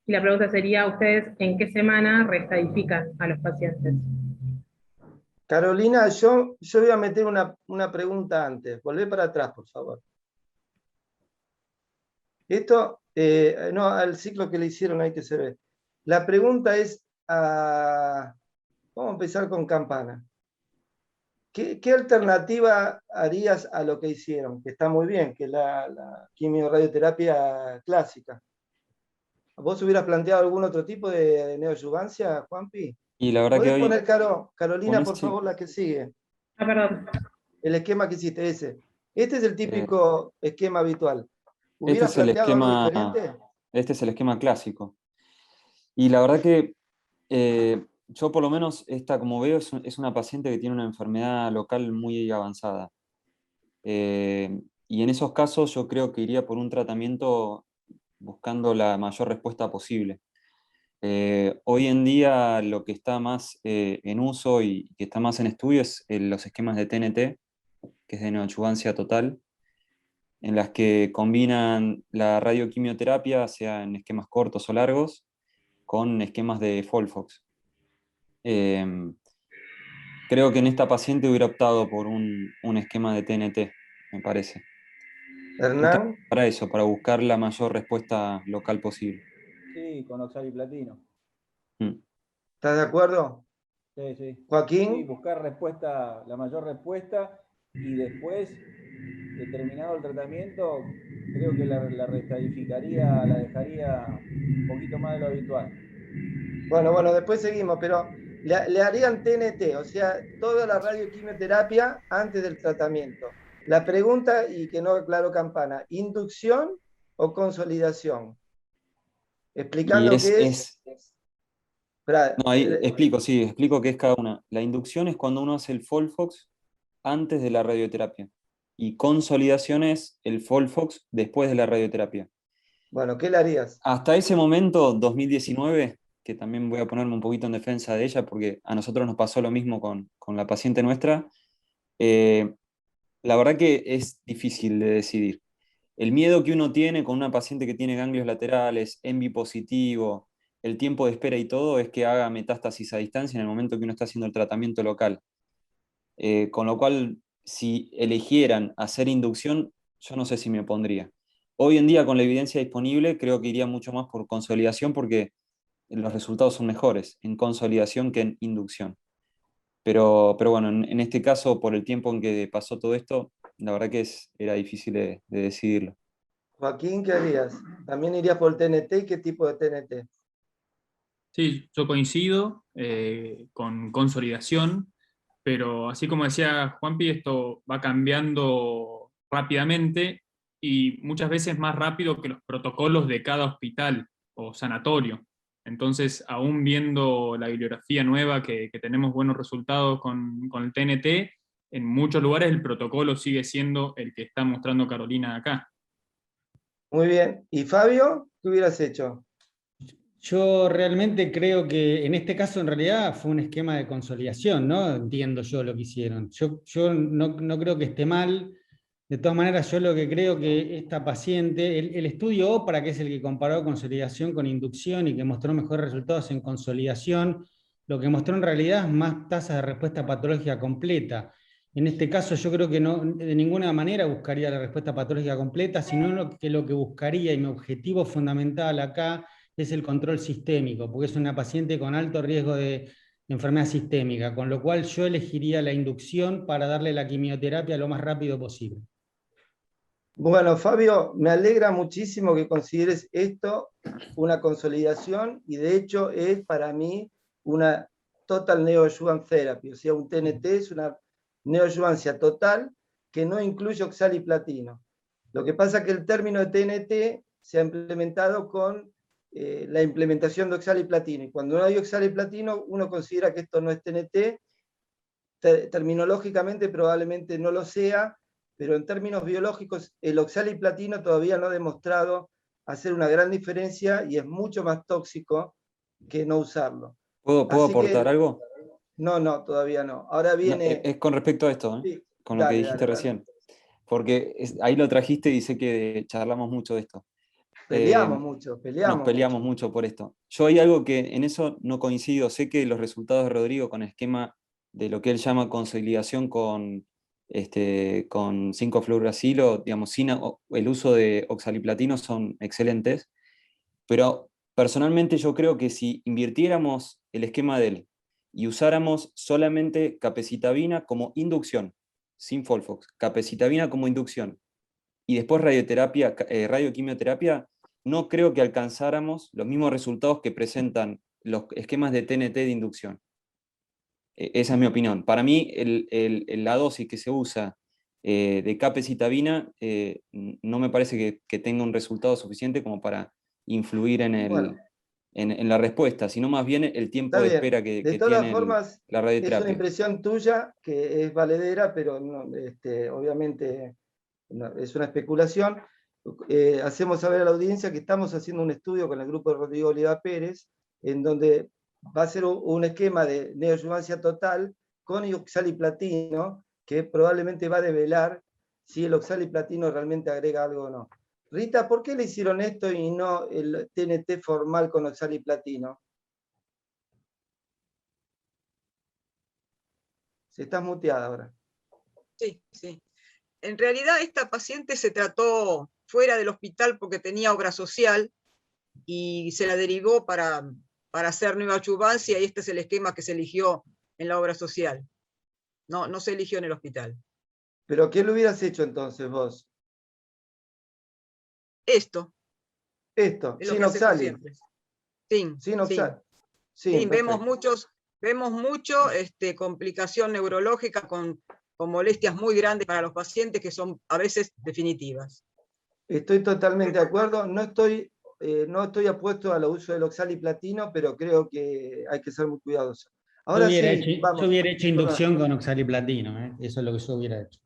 Y la pregunta sería, ¿ustedes en qué semana reestadifican a los pacientes? Carolina, yo voy a meter una pregunta antes. Volvé para atrás, por favor. Esto, no, al ciclo que le hicieron ahí que se ve. La pregunta es, vamos a empezar con Campana. ¿Qué alternativa harías a lo que hicieron? Que está muy bien, que es la quimio-radioterapia clásica. ¿Vos hubieras planteado algún otro tipo de neoadjuvancia, Juanpi? Y la verdad que hoy... Poner, Carolina, por buenísimo. favor, la que sigue. Perdón. El esquema que hiciste, ese. Este es el típico esquema habitual. Este ¿Hubieras es el planteado algo esquema, diferente? este es el esquema clásico. Y la verdad que yo por lo menos, esta como veo, es una paciente que tiene una enfermedad local muy avanzada. Y en esos casos yo creo que iría por un tratamiento buscando la mayor respuesta posible. Hoy en día lo que está más en uso y que está más en estudio es los esquemas de TNT, que es de neoadjuvancia total, en las que combinan la radioquimioterapia, sea en esquemas cortos o largos, con esquemas de FOLFOX. Creo que en esta paciente hubiera optado por un esquema de TNT, me parece. Hernán, Para eso, para buscar la mayor respuesta local posible. Sí, con oxaliplatino. Mm. ¿estás de acuerdo? Sí, sí. Sí, Joaquín, buscar respuesta, la mayor respuesta, y después, terminado el tratamiento, creo que la reestadificaría, la dejaría un poquito más de lo habitual. bueno, después seguimos, pero le harían TNT, o sea, toda la radioquimioterapia antes del tratamiento. La pregunta, y que no aclaró Campana, ¿inducción o consolidación? Y Explicando qué es. Esperá, no, ahí explico, sí, explico qué es cada una. La inducción es cuando uno hace el FOLFOX antes de la radioterapia. Y consolidación es el FOLFOX después de la radioterapia. bueno, ¿qué le harías? Hasta ese momento, 2019, que también voy a ponerme un poquito en defensa de ella, porque a nosotros nos pasó lo mismo con la paciente nuestra, la verdad que es difícil de decidir. El miedo que uno tiene con una paciente que tiene ganglios laterales, ENVI positivo, el tiempo de espera y todo, es que haga metástasis a distancia en el momento que uno está haciendo el tratamiento local. Con lo cual, si eligieran hacer inducción, yo no sé si me opondría. Hoy en día, con la evidencia disponible, creo que iría mucho más por consolidación porque los resultados son mejores en consolidación que en inducción. Pero bueno, en este caso, por el tiempo en que pasó todo esto, la verdad que era difícil de decidirlo. Joaquín, ¿qué harías? ¿También irías por el TNT? ¿Y qué tipo de TNT? Sí, yo coincido con consolidación, pero así como decía Juanpi, esto va cambiando rápidamente y muchas veces más rápido que los protocolos de cada hospital o sanatorio. Entonces, aún viendo la bibliografía nueva que tenemos buenos resultados con el TNT, en muchos lugares el protocolo sigue siendo el que está mostrando Carolina acá. Muy bien. ¿Y Fabio? ¿Qué hubieras hecho? Yo realmente creo que en este caso en realidad fue un esquema de consolidación, ¿no? Entiendo yo lo que hicieron. Yo no creo que esté mal. De todas maneras, yo lo que creo que esta paciente, el estudio OPRA, que es el que comparó consolidación con inducción y que mostró mejores resultados en consolidación, lo que mostró en realidad es más tasas de respuesta patológica completa. En este caso yo creo que no, de ninguna manera buscaría la respuesta patológica completa, sino lo que buscaría, y mi objetivo fundamental acá, es el control sistémico, porque es una paciente con alto riesgo de enfermedad sistémica, con lo cual yo elegiría la inducción para darle la quimioterapia lo más rápido posible. Bueno, Fabio, me alegra muchísimo que consideres esto una consolidación y de hecho es para mí una total neoadjuvant therapy, o sea, un TNT es una neoadjuvancia total que no incluye oxaliplatino. Lo que pasa es que el término de TNT se ha implementado con la implementación de oxaliplatino y cuando no hay oxaliplatino uno considera que esto no es TNT, terminológicamente probablemente no lo sea, pero en términos biológicos el oxaliplatino todavía no ha demostrado hacer una gran diferencia y es mucho más tóxico que no usarlo. ¿Puedo Así aportar que, algo? no, todavía no. Ahora No, viene... es con respecto a esto, Sí, con lo que dale, dijiste dale, dale. recién. Porque ahí lo trajiste y sé que charlamos mucho de esto. Peleamos mucho, Nos peleamos peleamos mucho. mucho por esto. Yo hay algo que en eso no coincido. Sé que los resultados de Rodrigo con el esquema de lo que él llama consolidación con 5-fluoracilo, digamos, sin el uso de oxaliplatino son excelentes, pero personalmente yo creo que si invirtiéramos el esquema de él y usáramos solamente capecitabina como inducción, sin Folfox, capecitabina como inducción, y después radioterapia, radioquimioterapia, no creo que alcanzáramos los mismos resultados que presentan los esquemas de TNT de inducción. Esa es mi opinión. Para mí, la dosis que se usa de capecitabina no me parece que tenga un resultado suficiente como para influir Bueno, en la respuesta, sino más bien el tiempo está de bien. espera De que todas tiene formas, la es una radioterapia. impresión tuya que es valedera, pero no, obviamente es una especulación. Hacemos saber a la audiencia que estamos haciendo un estudio con el grupo de Rodrigo Oliva Pérez, en donde va a ser un esquema de neoadjuvancia total con oxaliplatino, que probablemente va a develar si el oxaliplatino realmente agrega algo o no. Rita, ¿por qué le hicieron esto y no el TNT formal con oxaliplatino? Si estás muteada ahora. Sí, sí. En realidad esta paciente se trató fuera del hospital porque tenía obra social y se la derivó para hacer neoadjuvancia, y este es el esquema que se eligió en la obra social. No se eligió en el hospital. ¿Pero qué lo hubieras hecho entonces vos? Esto Esto, es lo sin que hacemos oxali. siempre. Sin Sin oxali. Sí, Sí, vemos perfecto. mucho complicación neurológica con molestias muy grandes para los pacientes que son a veces definitivas. Estoy totalmente de acuerdo. No estoy apuesto al uso del oxaliplatino, pero creo que hay que ser muy cuidadoso. Ahora sí, vamos. Yo hubiera hecho inducción con oxaliplatino, eso es lo que yo hubiera hecho.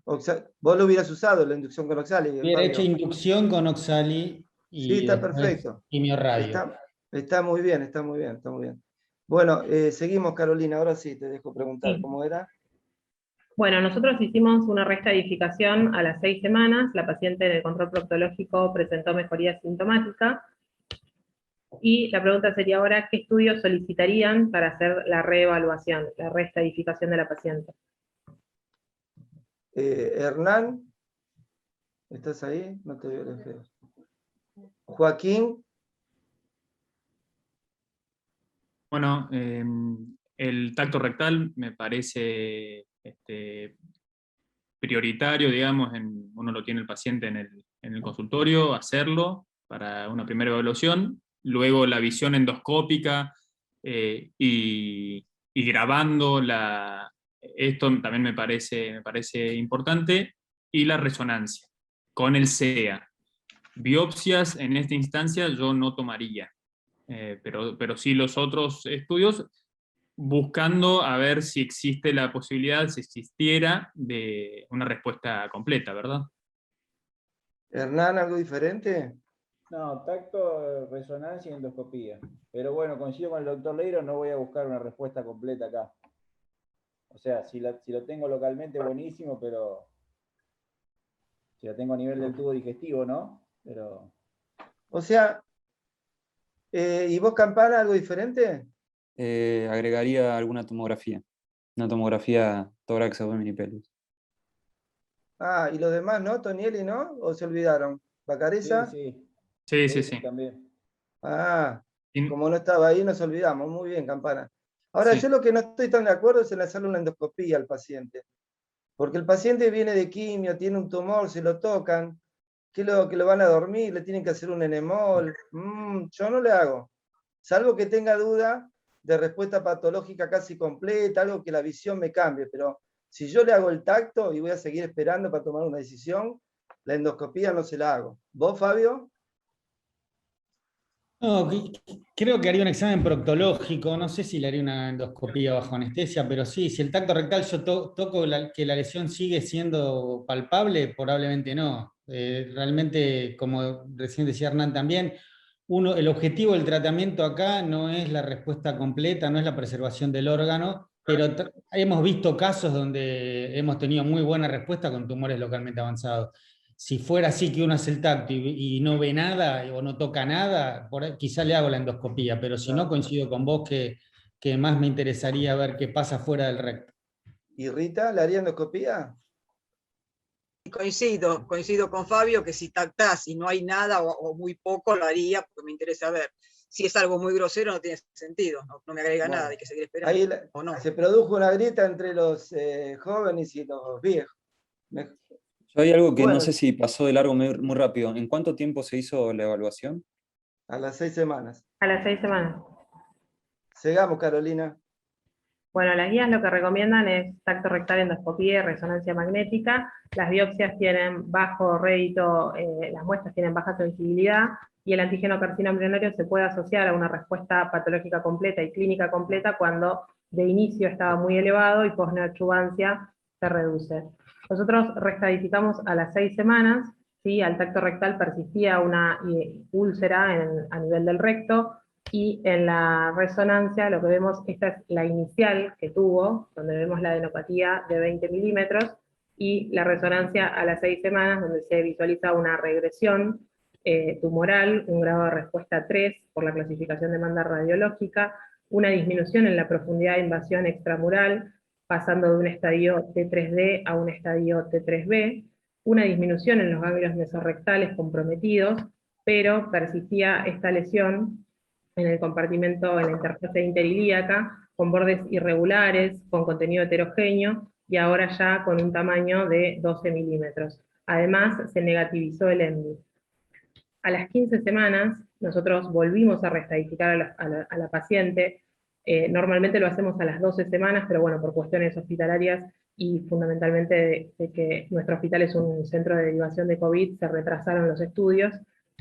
Vos lo hubieras usado, la inducción con oxali, Hubiera hecho Fabio. inducción con oxali Sí, y está después perfecto. quimio-radio. Está muy bien, está muy bien, está muy bien. Bueno, seguimos, Carolina. Ahora sí, te dejo preguntar Sí. cómo era. Bueno, nosotros hicimos una reestadificación a las 6 semanas, la paciente en el control proctológico presentó mejoría sintomática, y la pregunta sería ahora, ¿qué estudios solicitarían para hacer la reevaluación, la reestadificación de la paciente? Hernán, ¿estás ahí? No te veo lejos. Joaquín. Bueno, el tacto rectal me parece prioritario, digamos, uno lo tiene el paciente en el consultorio, hacerlo para una primera evaluación, luego la visión endoscópica y grabando esto también me parece importante, y la resonancia con el CEA. Biopsias en esta instancia yo no tomaría, pero sí los otros estudios, buscando a ver si existe la posibilidad, si existiera, de una respuesta completa, ¿verdad? Hernán, ¿algo diferente? No, tacto, resonancia y endoscopía. Pero bueno, coincido con el doctor Leiro, no voy a buscar una respuesta completa acá. O sea, si lo tengo localmente, buenísimo, pero si lo tengo a nivel del tubo digestivo, ¿no? Pero... O sea, ¿y vos, Campana, algo diferente? Agregaría alguna tomografía. Una tomografía tórax, abdomen y pelvis. Ah, ¿y los demás no? ¿Tonieli no? ¿O se olvidaron? ¿Bacareza? Sí. Sí. También. Ah, Y- como no estaba ahí, nos olvidamos. Muy bien, Campana. Ahora, sí. yo lo que no estoy tan de acuerdo es en hacerle una endoscopía al paciente. Porque el paciente viene de quimio, tiene un tumor, se lo tocan, que lo van a dormir, le tienen que hacer un enemol. Yo no le hago. Salvo que tenga duda de respuesta patológica casi completa, algo que la visión me cambie. Pero si yo le hago el tacto y voy a seguir esperando para tomar una decisión, la endoscopía no se la hago. ¿Vos, Fabio? No, creo que haría un examen proctológico, no sé si le haría una endoscopía bajo anestesia, pero sí, si el tacto rectal yo toco que la lesión sigue siendo palpable, probablemente no. Realmente, como recién decía Hernán también, el objetivo del tratamiento acá no es la respuesta completa, no es la preservación del órgano, pero hemos visto casos donde hemos tenido muy buena respuesta con tumores localmente avanzados. Si fuera así que uno hace el tacto y no ve nada o no toca nada, quizá le hago la endoscopía, pero si no, coincido con vos que más me interesaría ver qué pasa fuera del recto. ¿Y Rita, le haría endoscopía? Coincido con Fabio que si tactás y no hay nada o muy poco, lo haría porque me interesa ver. Si es algo muy grosero, no tiene sentido, no me agrega nada, hay que seguir esperando. Ahí ¿O no? se produjo una grieta entre los jóvenes y los viejos. Yo hay algo que no Bueno, sé si pasó de largo muy rápido. ¿En cuánto tiempo se hizo la evaluación? a las 6 semanas. A las 6 semanas. Sigamos, Carolina. Bueno, las guías lo que recomiendan es tacto rectal, endoscopía y resonancia magnética. Las biopsias tienen bajo rédito, las muestras tienen baja sensibilidad, y el antígeno carcino embrionario se puede asociar a una respuesta patológica completa y clínica completa cuando de inicio estaba muy elevado y posneoadjuvancia se reduce. Nosotros reestadificamos a las 6 semanas, ¿sí? Al tacto rectal persistía una úlcera a nivel del recto, y en la resonancia lo que vemos, esta es la inicial que tuvo, donde vemos la adenopatía de 20 milímetros, y la resonancia a las 6 semanas, donde se visualiza una regresión tumoral, un grado de respuesta 3 por la clasificación de demanda radiológica, una disminución en la profundidad de invasión extramural, pasando de un estadio T3D a un estadio T3B, una disminución en los ganglios mesorrectales comprometidos, pero persistía esta lesión en el compartimento, en la interfase interilíaca, con bordes irregulares, con contenido heterogéneo, y ahora ya con un tamaño de 12 milímetros. Además, se negativizó el ENVI. A las 15 semanas, nosotros volvimos a reestadificar a la paciente. Normalmente lo hacemos a las 12 semanas, pero bueno, por cuestiones hospitalarias y fundamentalmente de que nuestro hospital es un centro de derivación de COVID, se retrasaron los estudios,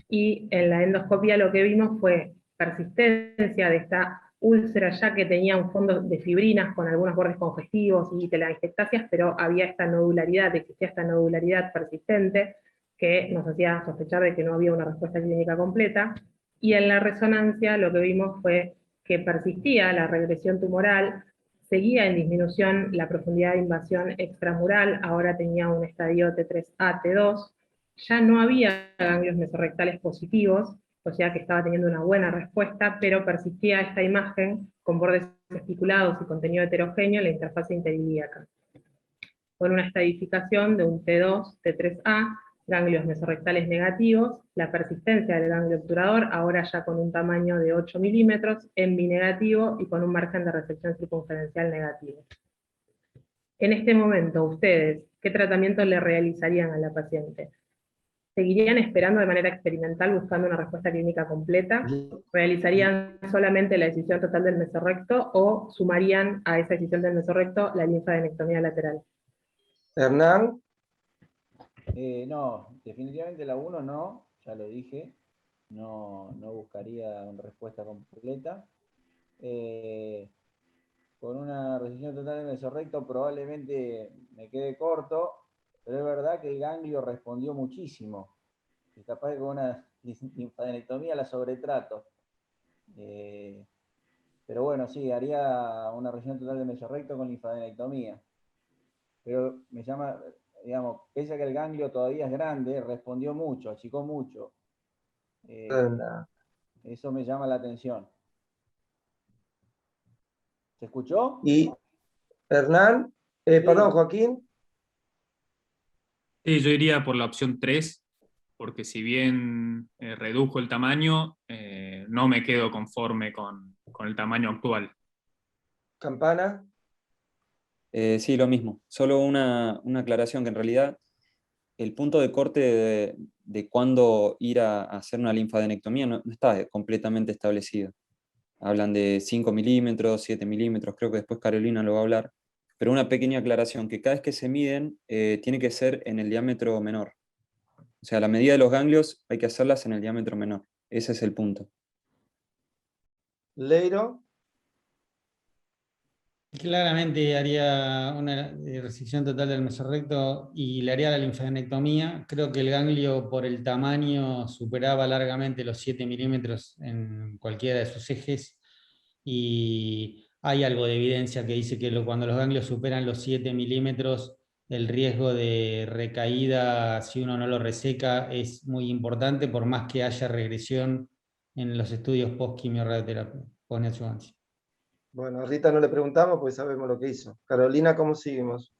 y en la endoscopia lo que vimos fue persistencia de esta úlcera, ya que tenía un fondo de fibrinas con algunos bordes congestivos y telangiectasias, pero había esta nodularidad, existía esta nodularidad persistente, que nos hacía sospechar de que no había una respuesta clínica completa, y en la resonancia lo que vimos fue que persistía la regresión tumoral, seguía en disminución la profundidad de invasión extramural, ahora tenía un estadio T3A, T2, ya no había ganglios mesorrectales positivos, o sea que estaba teniendo una buena respuesta, pero persistía esta imagen con bordes espiculados y contenido heterogéneo en la interfase interilíaca, con una estadificación de un T2, T3A, ganglios mesorrectales negativos, la persistencia del ganglio obturador, ahora ya con un tamaño de 8 milímetros, ENVI negativo y con un margen de resección circunferencial negativo. En este momento, ustedes, ¿qué tratamiento le realizarían a la paciente? ¿Seguirían esperando de manera experimental buscando una respuesta clínica completa? ¿Realizarían solamente la decisión total del mesorrecto o sumarían a esa decisión del mesorrecto la linfadenectomía lateral? Hernán. No, definitivamente la 1 no, ya lo dije, no buscaría una respuesta completa. Con una resección total del mesorrecto probablemente me quede corto, pero es verdad que el ganglio respondió muchísimo, y capaz que con una linfadenectomía la sobretrato. Pero bueno, sí, haría una resección total del mesorrecto con linfadenectomía. Pero me llama, digamos, pese a que el ganglio todavía es grande, respondió mucho, achicó mucho. Eso me llama la atención. ¿Se escuchó? Y Hernán, Sí. perdón, Joaquín. Sí, yo iría por la opción 3, porque si bien redujo el tamaño, no me quedo conforme con el tamaño actual. Campana. Sí, lo mismo. Solo una aclaración, que en realidad el punto de corte de cuándo ir a hacer una linfadenectomía no está completamente establecido. Hablan de 5 milímetros, 7 milímetros, creo que después Carolina lo va a hablar. Pero una pequeña aclaración, que cada vez que se miden tiene que ser en el diámetro menor. O sea, la medida de los ganglios hay que hacerlas en el diámetro menor. Ese es el punto. Leiro. Claramente haría una resección total del mesorrecto y le haría la linfadenectomía. Creo que el ganglio, por el tamaño, superaba largamente los 7 milímetros en cualquiera de sus ejes, y hay algo de evidencia que dice que cuando los ganglios superan los 7 milímetros, el riesgo de recaída, si uno no lo reseca, es muy importante, por más que haya regresión en los estudios post-quimio-radioterapia, post-neoadjuvancia. Bueno, a Rita no le preguntamos porque sabemos lo que hizo. Carolina, ¿cómo seguimos?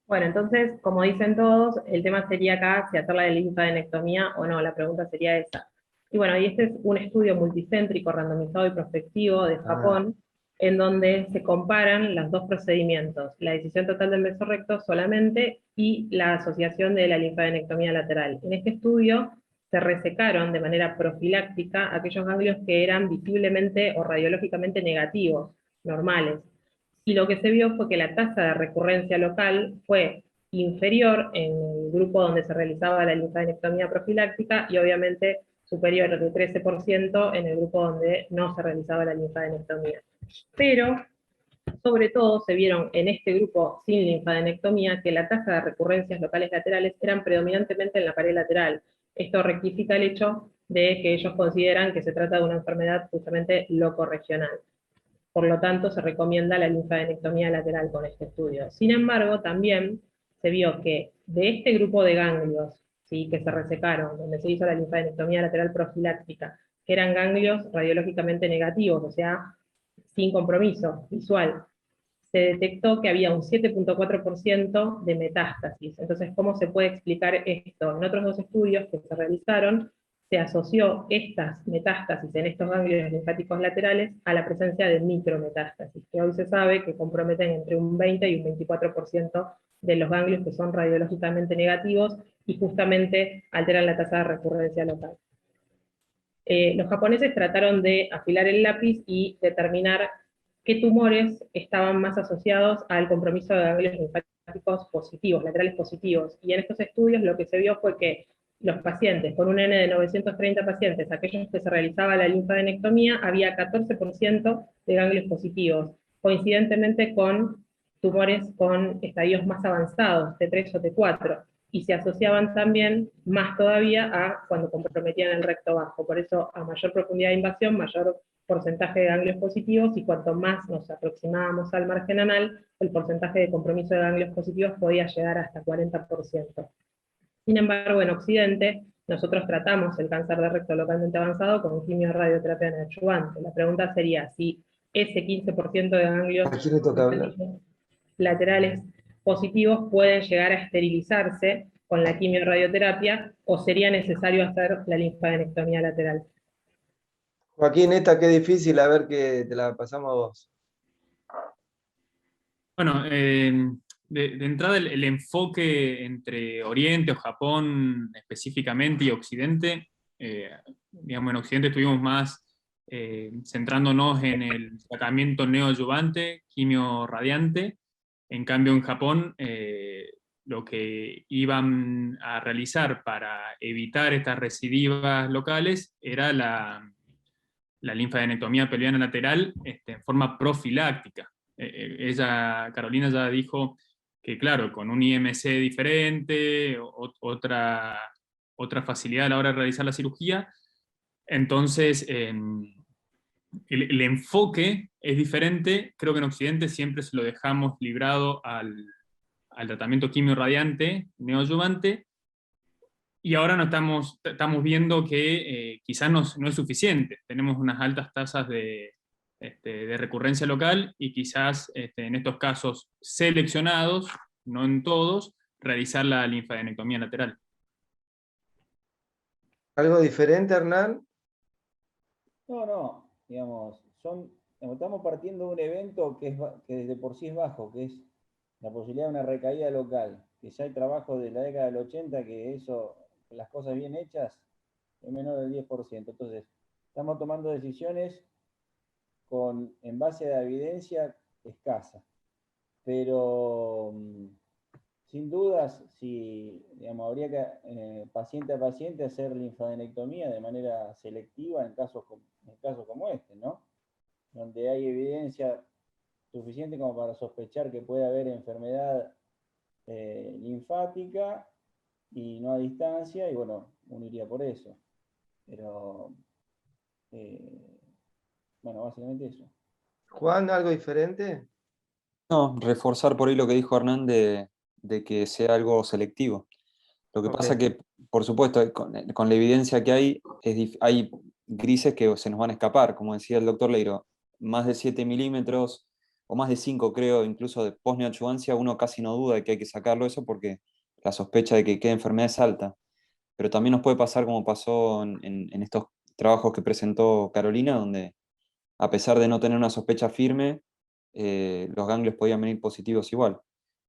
Bueno, entonces, como dicen todos, el tema sería acá si hacer la linfadenectomía o no, la pregunta sería esa. Y bueno, y este es un estudio multicéntrico, randomizado y prospectivo de Japón, en donde se comparan los dos procedimientos, la decisión total del mesorrecto solamente y la asociación de la linfadenectomía lateral. En este estudio se resecaron de manera profiláctica aquellos ganglios que eran visiblemente o radiológicamente negativos, normales. y lo que se vio fue que la tasa de recurrencia local fue inferior en el grupo donde se realizaba la linfadenectomía profiláctica y obviamente superior al 13% en el grupo donde no se realizaba la linfadenectomía. Pero, sobre todo, se vieron en este grupo sin linfadenectomía que la tasa de recurrencias locales laterales eran predominantemente en la pared lateral. Esto rectifica el hecho de que ellos consideran que se trata de una enfermedad justamente locorregional. Por lo tanto, se recomienda la linfadenectomía lateral con este estudio. Sin embargo, también se vio que de este grupo de ganglios, ¿sí?, que se resecaron, donde se hizo la linfadenectomía lateral profiláctica, que eran ganglios radiológicamente negativos, o sea, sin compromiso visual, se detectó que había un 7.4% de metástasis. Entonces, ¿cómo se puede explicar esto? En otros dos estudios que se realizaron, se asoció estas metástasis en estos ganglios linfáticos laterales a la presencia de micrometástasis, que hoy se sabe que comprometen entre un 20 y un 24% de los ganglios que son radiológicamente negativos y justamente alteran la tasa de recurrencia local. Los japoneses trataron de afilar el lápiz y determinar qué tumores estaban más asociados al compromiso de ganglios linfáticos positivos, laterales positivos. Y en estos estudios lo que se vio fue que los pacientes, con un N de 930 pacientes, aquellos que se realizaba la linfadenectomía, había 14% de ganglios positivos, coincidentemente con tumores con estadios más avanzados, T3 o T4, y se asociaban también más todavía a cuando comprometían el recto bajo. Por eso, a mayor profundidad de invasión, mayor porcentaje de ganglios positivos, y cuanto más nos aproximábamos al margen anal, el porcentaje de compromiso de ganglios positivos podía llegar hasta 40%. Sin embargo, en Occidente, nosotros tratamos el cáncer de recto localmente avanzado con quimio-radioterapia neoadyuvante. La pregunta sería si ese 15% de ganglios laterales positivos pueden llegar a esterilizarse con la quimio-radioterapia o sería necesario hacer la linfadenectomía lateral. Joaquín, esta qué difícil, a ver que te la pasamos a vos. Bueno, de entrada el enfoque entre Oriente o Japón específicamente y Occidente, digamos, en Occidente estuvimos más centrándonos en el tratamiento neoadyuvante, quimio radiante. En cambio, en Japón, lo que iban a realizar para evitar estas recidivas locales era la linfadenectomía pelviana lateral en forma profiláctica. Carolina ya dijo que, claro, con un IMC diferente, otra facilidad a la hora de realizar la cirugía, entonces el enfoque es diferente. Creo que en Occidente siempre se lo dejamos librado al tratamiento quimio-radiante neoadyuvante, y ahora no estamos viendo que quizás no es suficiente. Tenemos unas altas tasas de recurrencia local y quizás en estos casos seleccionados, no en todos, realizar la linfadenectomía lateral. ¿Algo diferente, Hernán? No, digamos, estamos partiendo de un evento que desde por sí es bajo, que es la posibilidad de una recaída local, que ya hay trabajo de la década del 80 que eso, las cosas bien hechas, es menor del 10%. Entonces, estamos tomando decisiones en base a evidencia escasa. Pero sin dudas, digamos, habría que paciente a paciente hacer linfadenectomía de manera selectiva en casos como este, ¿no? Donde hay evidencia suficiente como para sospechar que puede haber enfermedad linfática y no a distancia, y bueno, uno iría por eso. Pero, bueno, básicamente eso. Juan, ¿algo diferente? No, reforzar por ahí lo que dijo Hernán de que sea algo selectivo. Lo que pasa que, por supuesto, con la evidencia que hay grises que se nos van a escapar, como decía el doctor Leiro, más de 7 milímetros, o más de 5 creo, incluso de post-neoadyuvancia, uno casi no duda de que hay que sacarlo eso porque la sospecha de que quede enfermedad es alta. Pero también nos puede pasar como pasó en estos trabajos que presentó Carolina, donde a pesar de no tener una sospecha firme, los ganglios podían venir positivos igual.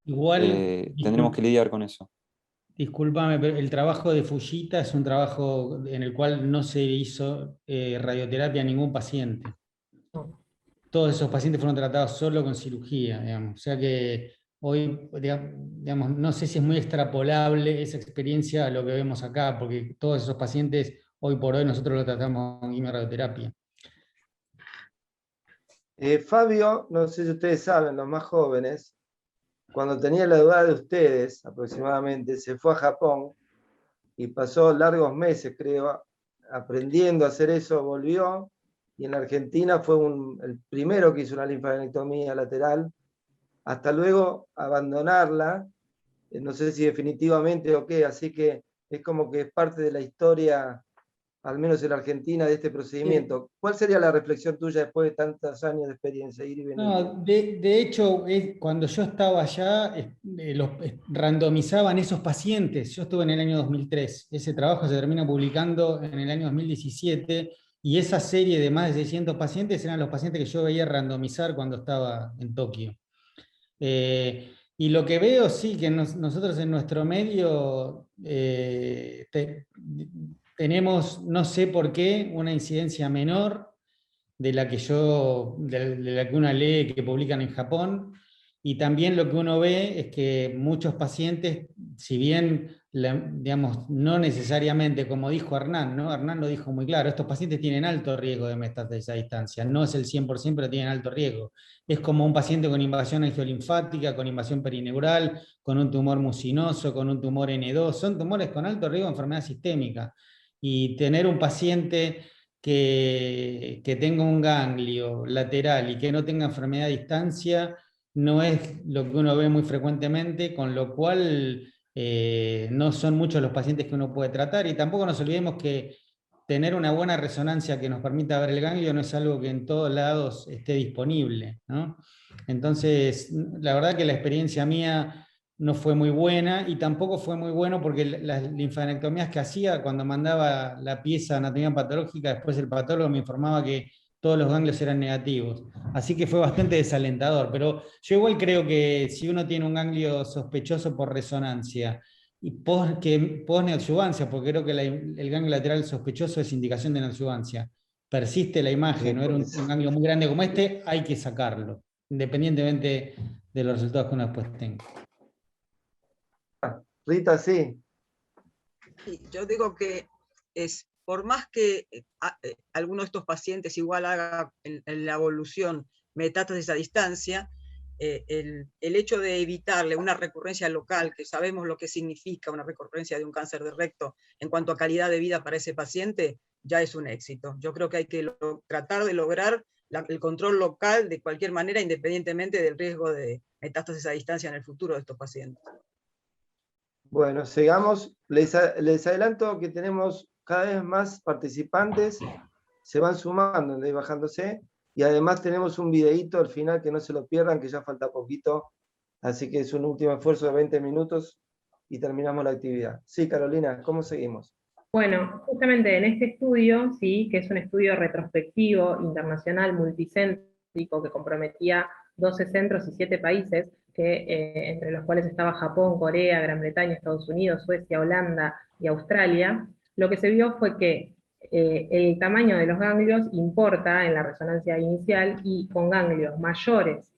Tendremos que lidiar con eso. Discúlpame, pero el trabajo de Fujita es un trabajo en el cual no se hizo radioterapia a ningún paciente. todos esos pacientes fueron tratados solo con cirugía, digamos. O sea que hoy, digamos, no sé si es muy extrapolable esa experiencia a lo que vemos acá, porque todos esos pacientes, hoy por hoy, nosotros los tratamos con quimioradioterapia. Fabio, no sé si ustedes saben, los más jóvenes, cuando tenía la edad de ustedes aproximadamente, se fue a Japón y pasó largos meses, creo, aprendiendo a hacer eso, volvió, y en Argentina fue el primero que hizo una linfadenectomía lateral, hasta luego abandonarla, no sé si definitivamente o qué, así que es como que es parte de la historia, al menos en Argentina, de este procedimiento. ¿Cuál sería la reflexión tuya después de tantos años de experiencia? Ir y venir? No, de hecho, cuando yo estaba allá, randomizaban esos pacientes. Yo estuve en el año 2003. Ese trabajo se termina publicando en el año 2017, y esa serie de más de 600 pacientes eran los pacientes que yo veía randomizar cuando estaba en Tokio. Y lo que veo, sí, que nosotros en nuestro medio tenemos, no sé por qué, una incidencia menor de la que uno lee que publican en Japón, y también lo que uno ve es que muchos pacientes, si bien, digamos, no necesariamente, como dijo Hernán, ¿no? Hernán lo dijo muy claro, estos pacientes tienen alto riesgo de metástasis a distancia, no es el 100%, pero tienen alto riesgo. Es como un paciente con invasión angiolinfática, con invasión perineural, con un tumor mucinoso, con un tumor N2, son tumores con alto riesgo de enfermedad sistémica, y tener un paciente que tenga un ganglio lateral y que no tenga enfermedad a distancia no es lo que uno ve muy frecuentemente, con lo cual no son muchos los pacientes que uno puede tratar, y tampoco nos olvidemos que tener una buena resonancia que nos permita ver el ganglio no es algo que en todos lados esté disponible, ¿no? Entonces, la verdad que la experiencia mía no fue muy buena, y tampoco fue muy bueno porque las linfadenectomías que hacía, cuando mandaba la pieza de anatomía patológica, después el patólogo me informaba que todos los ganglios eran negativos. Así que fue bastante desalentador, pero yo igual creo que si uno tiene un ganglio sospechoso por resonancia y post-neoadjuvancia, porque creo que el ganglio lateral sospechoso es indicación de neoadjuvancia, persiste la imagen, no era un ganglio muy grande como este, hay que sacarlo, independientemente de los resultados que uno después tenga. Rita, sí. Sí, yo digo que por más que alguno de estos pacientes igual haga en la evolución metástasis a distancia, el hecho de evitarle una recurrencia local, que sabemos lo que significa una recurrencia de un cáncer de recto en cuanto a calidad de vida para ese paciente, ya es un éxito. Yo creo que hay que tratar de lograr el control local de cualquier manera, independientemente del riesgo de metástasis a distancia en el futuro de estos pacientes. Bueno, sigamos. Les adelanto que tenemos cada vez más participantes, se van sumando, bajándose, y además tenemos un videíto al final que no se lo pierdan, que ya falta poquito, así que es un último esfuerzo de 20 minutos y terminamos la actividad. Sí, Carolina, ¿cómo seguimos? Bueno, justamente en este estudio, sí, que es un estudio retrospectivo, internacional, multicéntrico, que comprometía 12 centros y 7 países, entre los cuales estaba Japón, Corea, Gran Bretaña, Estados Unidos, Suecia, Holanda y Australia, lo que se vio fue que el tamaño de los ganglios importa en la resonancia inicial, y con ganglios mayores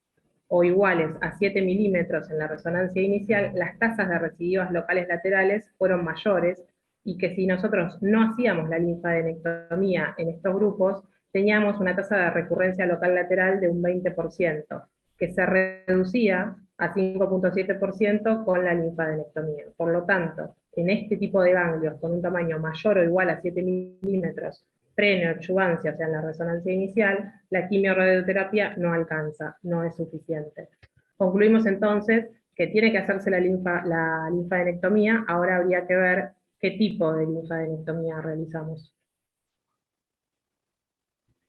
o iguales a 7 milímetros en la resonancia inicial, las tasas de recidivas locales laterales fueron mayores, y que si nosotros no hacíamos la linfadenectomía en estos grupos, teníamos una tasa de recurrencia local lateral de un 20%, que se reducía a 5.7% con la linfadenectomía. Por lo tanto, en este tipo de ganglios con un tamaño mayor o igual a 7 milímetros, pre-neoadjuvancia, o sea, en la resonancia inicial, la quimiorradioterapia no alcanza, no es suficiente. Concluimos entonces que tiene que hacerse la linfadenectomía. Ahora habría que ver qué tipo de linfadenectomía realizamos.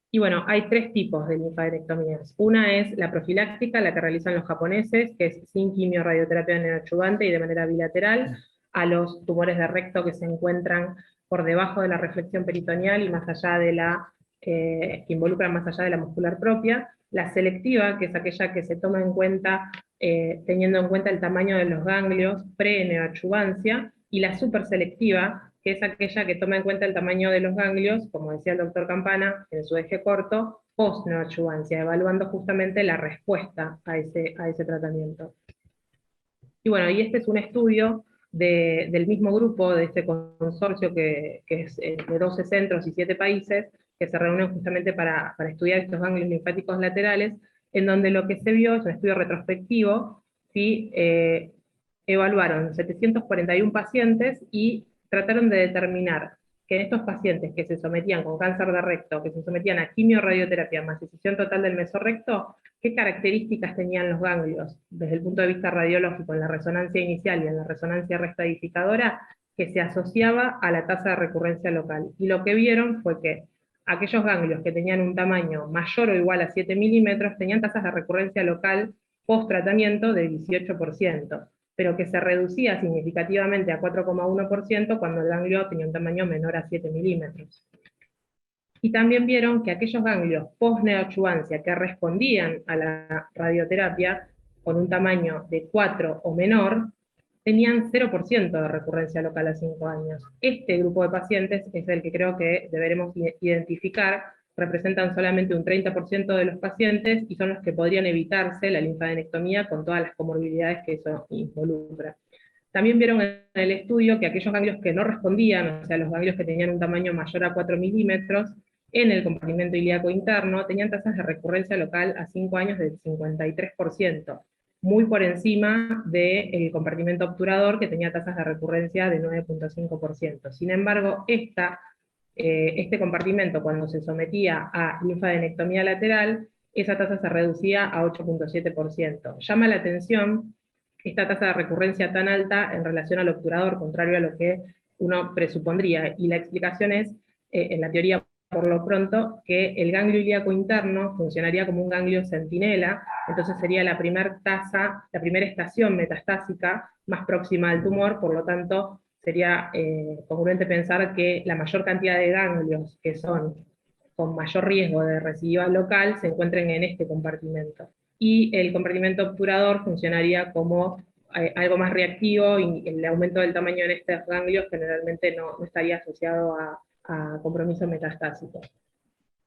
Y bueno, hay 3 tipos de linfadenectomías. Una es la profiláctica, la que realizan los japoneses, que es sin quimiorradioterapia neoadjuvante y de manera bilateral, a los tumores de recto que se encuentran por debajo de la reflexión peritoneal y más allá de que involucran más allá de la muscular propia. La selectiva, que es aquella que se toma en cuenta teniendo en cuenta el tamaño de los ganglios pre-neoadjuvancia, y la superselectiva, que es aquella que toma en cuenta el tamaño de los ganglios, como decía el doctor Campana, en su eje corto, post-neoadyuvancia, evaluando justamente la respuesta a ese tratamiento. Y bueno, y este es un estudio del mismo grupo, de este consorcio que es de 12 centros y 7 países, que se reúnen justamente para estudiar estos ganglios linfáticos laterales, en donde lo que se vio es un estudio retrospectivo, ¿sí? Evaluaron 741 pacientes y trataron de determinar que en estos pacientes que se sometían con cáncer de recto, que se sometían a quimio-radioterapia más excisión total del mesorrecto, qué características tenían los ganglios desde el punto de vista radiológico en la resonancia inicial y en la resonancia reestadificadora, que se asociaba a la tasa de recurrencia local. Y lo que vieron fue que aquellos ganglios que tenían un tamaño mayor o igual a 7 milímetros tenían tasas de recurrencia local post-tratamiento de 18%, pero que se reducía significativamente a 4,1% cuando el ganglio tenía un tamaño menor a 7 milímetros. Y también vieron que aquellos ganglios post-neoadyuvancia que respondían a la radioterapia con un tamaño de 4 o menor, tenían 0% de recurrencia local a 5 años. Este grupo de pacientes es el que creo que deberemos identificar, representan solamente un 30% de los pacientes y son los que podrían evitarse la linfadenectomía con todas las comorbilidades que eso involucra. También vieron en el estudio que aquellos ganglios que no respondían, o sea, los ganglios que tenían un tamaño mayor a 4 milímetros, en el compartimento ilíaco interno, tenían tasas de recurrencia local a 5 años del 53%, muy por encima del compartimento obturador, que tenía tasas de recurrencia de 9,5%. Sin embargo, este compartimento, cuando se sometía a linfadenectomía lateral, esa tasa se reducía a 8,7%. Llama la atención esta tasa de recurrencia tan alta en relación al obturador, contrario a lo que uno presupondría, y la explicación es, en la teoría por lo pronto, que el ganglio ilíaco interno funcionaría como un ganglio centinela, entonces sería la primera estación metastásica más próxima al tumor, por lo tanto sería congruente pensar que la mayor cantidad de ganglios que son con mayor riesgo de recidiva local se encuentren en este compartimento. Y el compartimento obturador funcionaría como algo más reactivo, y el aumento del tamaño en estos ganglios generalmente no estaría asociado a compromiso metastásico.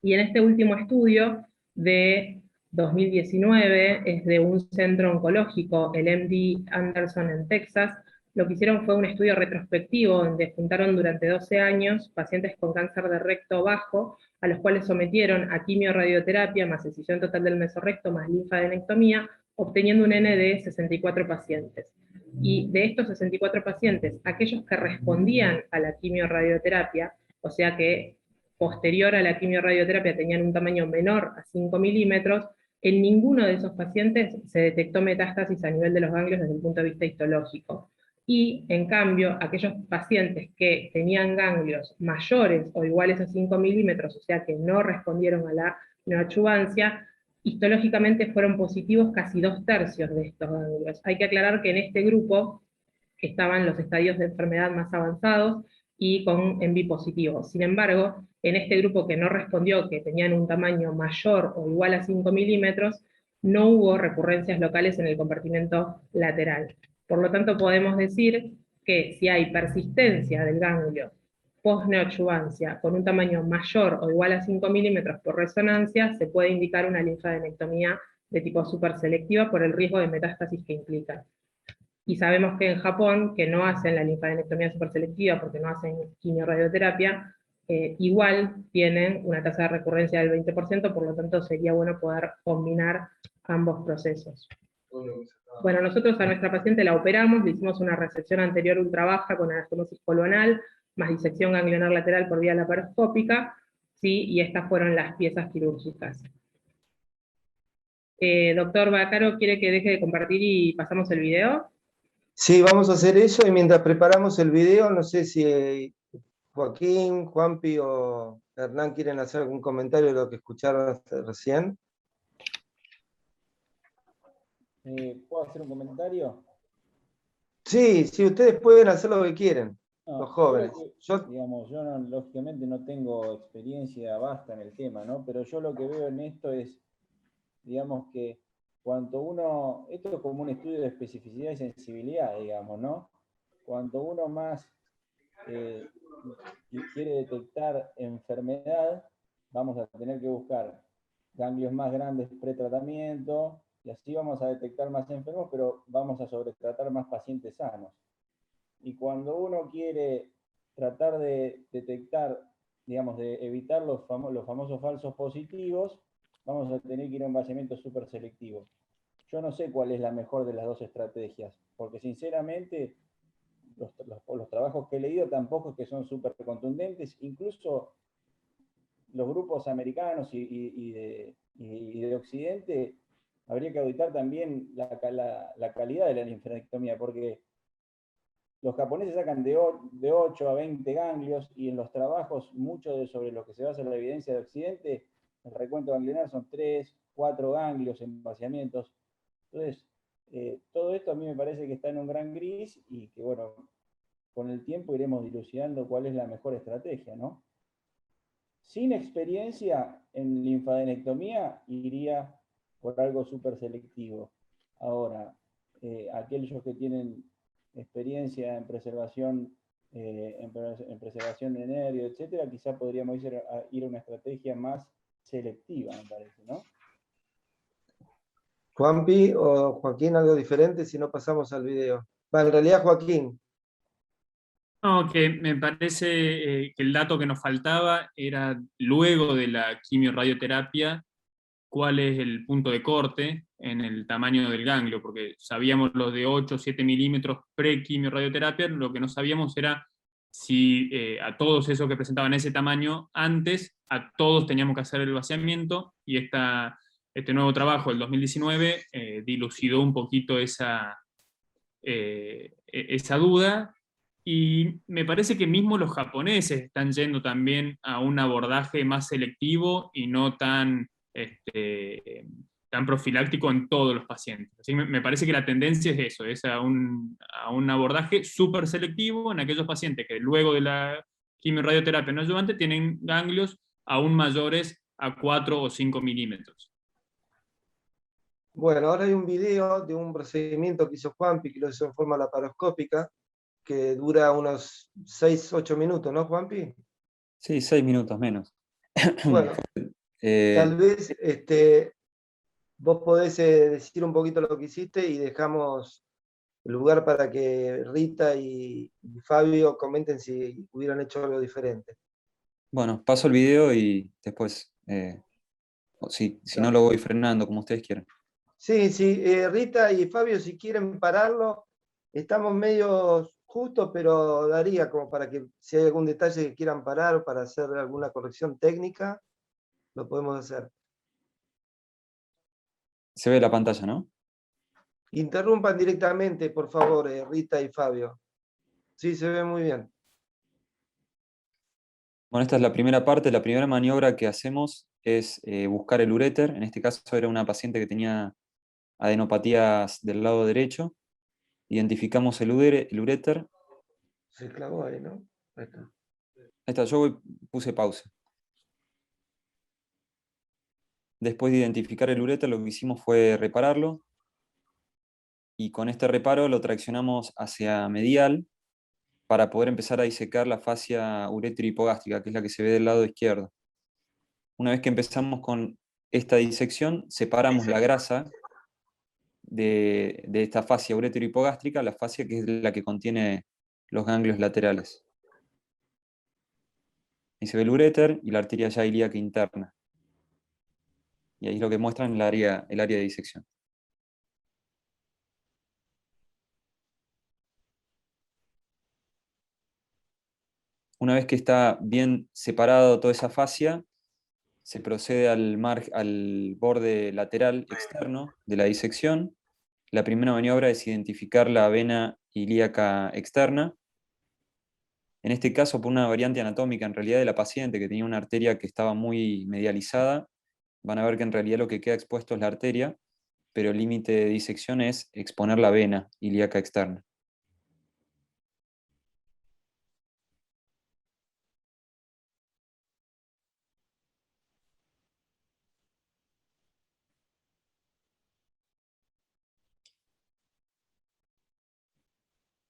Y en este último estudio de 2019, es de un centro oncológico, el MD Anderson en Texas, lo que hicieron fue un estudio retrospectivo donde juntaron durante 12 años pacientes con cáncer de recto bajo, a los cuales sometieron a quimio-radioterapia más excisión total del mesorrecto más linfadenectomía, obteniendo un N de 64 pacientes. Y de estos 64 pacientes, aquellos que respondían a la quimio-radioterapia, o sea que posterior a la quimio-radioterapia tenían un tamaño menor a 5 milímetros, en ninguno de esos pacientes se detectó metástasis a nivel de los ganglios desde el punto de vista histológico. Y, en cambio, aquellos pacientes que tenían ganglios mayores o iguales a 5 milímetros, o sea que no respondieron a la neoadyuvancia, histológicamente fueron positivos casi 2/3 de estos ganglios. Hay que aclarar que en este grupo estaban los estadios de enfermedad más avanzados y con ENVI positivo. Sin embargo, en este grupo que no respondió, que tenían un tamaño mayor o igual a 5 milímetros, no hubo recurrencias locales en el compartimento lateral. Por lo tanto, podemos decir que si hay persistencia del ganglio post-neoadyuvancia con un tamaño mayor o igual a 5 milímetros por resonancia, se puede indicar una linfadenectomía de tipo superselectiva por el riesgo de metástasis que implica. Y sabemos que en Japón, que no hacen la linfadenectomía superselectiva porque no hacen quimio-radioterapia, igual tienen una tasa de recurrencia del 20%, por lo tanto sería bueno poder combinar ambos procesos. Bueno, nosotros a nuestra paciente la operamos, le hicimos una resección anterior ultrabaja con anastomosis colonal, más disección ganglionar lateral por vía laparoscópica, ¿sí? Y estas fueron las piezas quirúrgicas. Doctor Baccaro, ¿quiere que deje de compartir y pasamos el video? Sí, vamos a hacer eso, y mientras preparamos el video, no sé si Joaquín, Juanpi o Hernán quieren hacer algún comentario de lo que escucharon recién. ¿Puedo hacer un comentario? Sí, sí, ustedes pueden hacer lo que quieren, No, los jóvenes. Digamos, yo no, lógicamente no tengo experiencia vasta en el tema, ¿no? Pero yo lo que veo en esto es, digamos que cuanto uno, esto es como un estudio de especificidad y sensibilidad, digamos, ¿no? Cuanto uno más quiere detectar enfermedad, vamos a tener que buscar ganglios más grandes pretratamiento, y así vamos a detectar más enfermos, pero vamos a sobretratar más pacientes sanos. Y cuando uno quiere tratar de detectar, digamos, de evitar los famosos falsos positivos, vamos a tener que ir a un vaciamiento súper selectivo. Yo no sé cuál es la mejor de las dos estrategias, porque sinceramente los trabajos que he leído tampoco es que son súper contundentes, incluso los grupos americanos y de Occidente, habría que auditar también la calidad de la linfadenectomía, porque los japoneses sacan de 8 a 20 ganglios, y en los trabajos, mucho sobre lo que se basa en la evidencia de Occidente, el recuento ganglionar son 3, 4 ganglios en vaciamientos. Entonces, todo esto a mí me parece que está en un gran gris, y que, bueno, con el tiempo iremos dilucidando cuál es la mejor estrategia, ¿no? Sin experiencia en linfadenectomía, iría por algo súper selectivo. Ahora, aquellos que tienen experiencia en preservación, en preservación de nervio, etcétera, quizá podríamos ir a una estrategia más selectiva, me parece, ¿no? Juanpi o Joaquín, algo diferente, si no pasamos al video. Va, en realidad Joaquín. No, que me parece que el dato que nos faltaba era, luego de la quimiorradioterapia, cuál es el punto de corte en el tamaño del ganglio, porque sabíamos los de 8 o 7 milímetros pre-quimiorradioterapia, lo que no sabíamos era si a todos esos que presentaban ese tamaño antes, a todos teníamos que hacer el vaciamiento, y este nuevo trabajo, el 2019, dilucidó un poquito esa duda. Y me parece que mismo los japoneses están yendo también a un abordaje más selectivo y no tan profiláctico en todos los pacientes. Así que me parece que la tendencia es eso, es a un abordaje súper selectivo en aquellos pacientes que luego de la quimiorradioterapia no ayudante tienen ganglios aún mayores a 4 o 5 milímetros. Bueno, ahora hay un video de un procedimiento que hizo Juanpi, que lo hizo en forma laparoscópica, que dura unos 6-8 minutos, ¿no, Juanpi? Sí, 6 minutos menos. Bueno, tal vez vos podés decir un poquito lo que hiciste y dejamos el lugar para que Rita y Fabio comenten si hubieran hecho algo diferente. Bueno, paso el video y después, si no lo voy frenando, como ustedes quieran. Sí, sí, Rita y Fabio, si quieren pararlo, estamos medio justos, pero daría como para que si hay algún detalle que quieran parar o para hacer alguna corrección técnica, lo podemos hacer. Se ve la pantalla, ¿no? Interrumpan directamente, por favor, Rita y Fabio. Sí, se ve muy bien. Bueno, esta es la primera parte. La primera maniobra que hacemos es buscar el uréter. En este caso era una paciente que tenía adenopatías del lado derecho. Identificamos el uréter. Se clavó ahí, ¿no? Ahí está. Ahí está, puse pausa. Después de identificar el uréter, lo que hicimos fue repararlo. Y con este reparo lo traccionamos hacia medial para poder empezar a disecar la fascia uretero-hipogástrica, que es la que se ve del lado izquierdo. Una vez que empezamos con esta disección, separamos la grasa de esta fascia uretero-hipogástrica, la fascia que es la que contiene los ganglios laterales. Ahí se ve el uréter y la arteria ya ilíaca interna. Y ahí es lo que muestran el área de disección. Una vez que está bien separado toda esa fascia, se procede al borde lateral externo de la disección. La primera maniobra es identificar la vena ilíaca externa. En este caso, por una variante anatómica en realidad de la paciente, que tenía una arteria que estaba muy medializada, van a ver que en realidad lo que queda expuesto es la arteria, pero el límite de disección es exponer la vena ilíaca externa.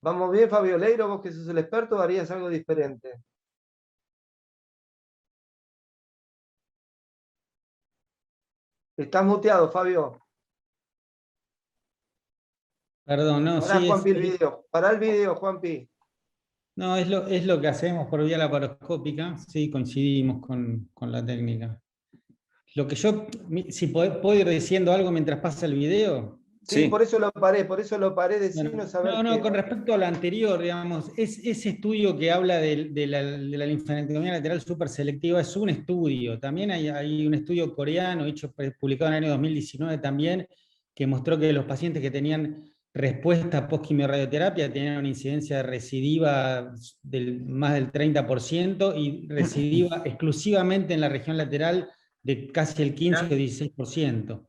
¿Vamos bien, Fabio Leiro? Vos que sos el experto, ¿harías algo diferente? Estás muteado, Fabio. Perdón, no, Pará, sí, Juanpi, el video. Pará el video, Juanpi. no, es lo que hacemos por vía laparoscópica, sí, coincidimos con la técnica. Lo que yo, si puedo ir diciendo algo mientras pasa el video. Sí, Sí, por eso lo paré, decinos a ver No, qué. con respecto a lo anterior, digamos, ese estudio que habla de la linfanectomía lateral superselectiva es un estudio. También hay un estudio coreano, publicado en el año 2019 también, que mostró que los pacientes que tenían respuesta post-quimiorradioterapia tenían una incidencia recidiva más del 30% y recidiva exclusivamente en la región lateral de casi el 15 o 16%.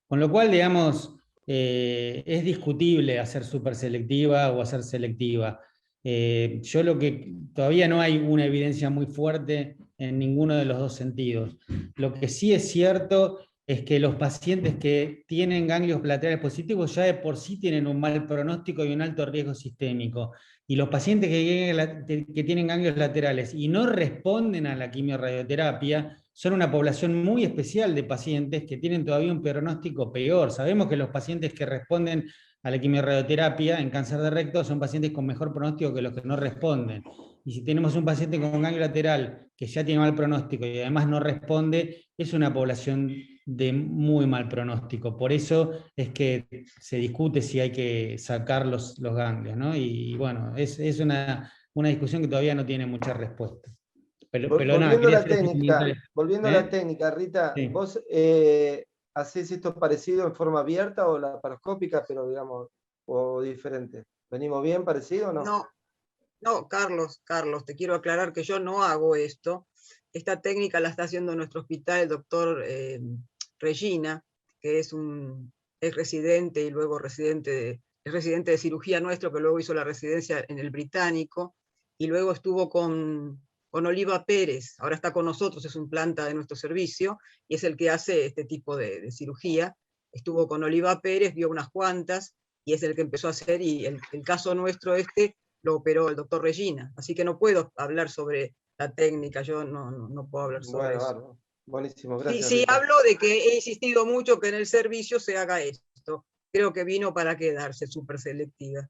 Con lo cual, digamos, es discutible hacer súper selectiva o hacer selectiva. Yo lo que todavía no hay una evidencia muy fuerte en ninguno de los dos sentidos. Lo que sí es cierto es que los pacientes que tienen ganglios laterales positivos ya de por sí tienen un mal pronóstico y un alto riesgo sistémico. Y los pacientes que tienen ganglios laterales y no responden a la quimiorradioterapia son una población muy especial de pacientes que tienen todavía un pronóstico peor. Sabemos que los pacientes que responden a la quimiorradioterapia en cáncer de recto son pacientes con mejor pronóstico que los que no responden. Y si tenemos un paciente con ganglio lateral que ya tiene mal pronóstico y además no responde, es una población de muy mal pronóstico. Por eso es que se discute si hay que sacar los ganglios, ¿no? Y bueno, es una discusión que todavía no tiene mucha respuesta. Pero nada, Volviendo a quería la hacer ese técnica, comentario. volviendo a la técnica, Rita, Sí. ¿vos hacés esto parecido en forma abierta o laparoscópica, pero digamos, o diferente? ¿Venimos bien, parecido o no? No, no, Carlos, te quiero aclarar que yo no hago esto. Esta técnica la está haciendo en nuestro hospital el doctor Regina, que es residente y luego es residente de cirugía nuestro, que luego hizo la residencia en el Británico, y luego estuvo con Oliva Pérez, ahora está con nosotros, es un planta de nuestro servicio, y es el que hace este tipo de cirugía. Estuvo con Oliva Pérez, vio unas cuantas, y es el que empezó a hacer, y el caso nuestro lo operó el doctor Regina, así que no puedo hablar sobre la técnica, yo no puedo hablar sobre Bueno, eso. bárbaro. Buenísimo, Sí, gracias, sí Rita. hablo de que he insistido mucho que en el servicio se haga esto. Creo que vino para quedarse, súper selectiva.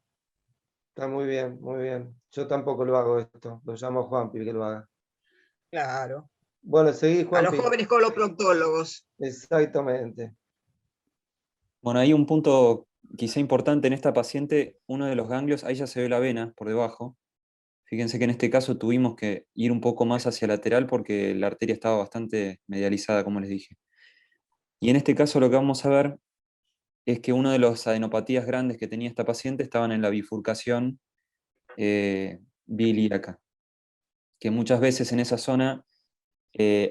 Está muy bien, muy bien. Yo tampoco lo hago esto, lo llamo a Juanpi que lo haga. Claro. Bueno, seguí, A los Juanpi. jóvenes coloproctólogos. Exactamente. bueno, hay un punto quizá importante en esta paciente, uno de los ganglios, ahí ya se ve la vena por debajo. Fíjense que en este caso tuvimos que ir un poco más hacia lateral porque la arteria estaba bastante medializada, como les dije. Y en este caso lo que vamos a ver es que una de las adenopatías grandes que tenía esta paciente estaban en la bifurcación bilíaca, que muchas veces en esa zona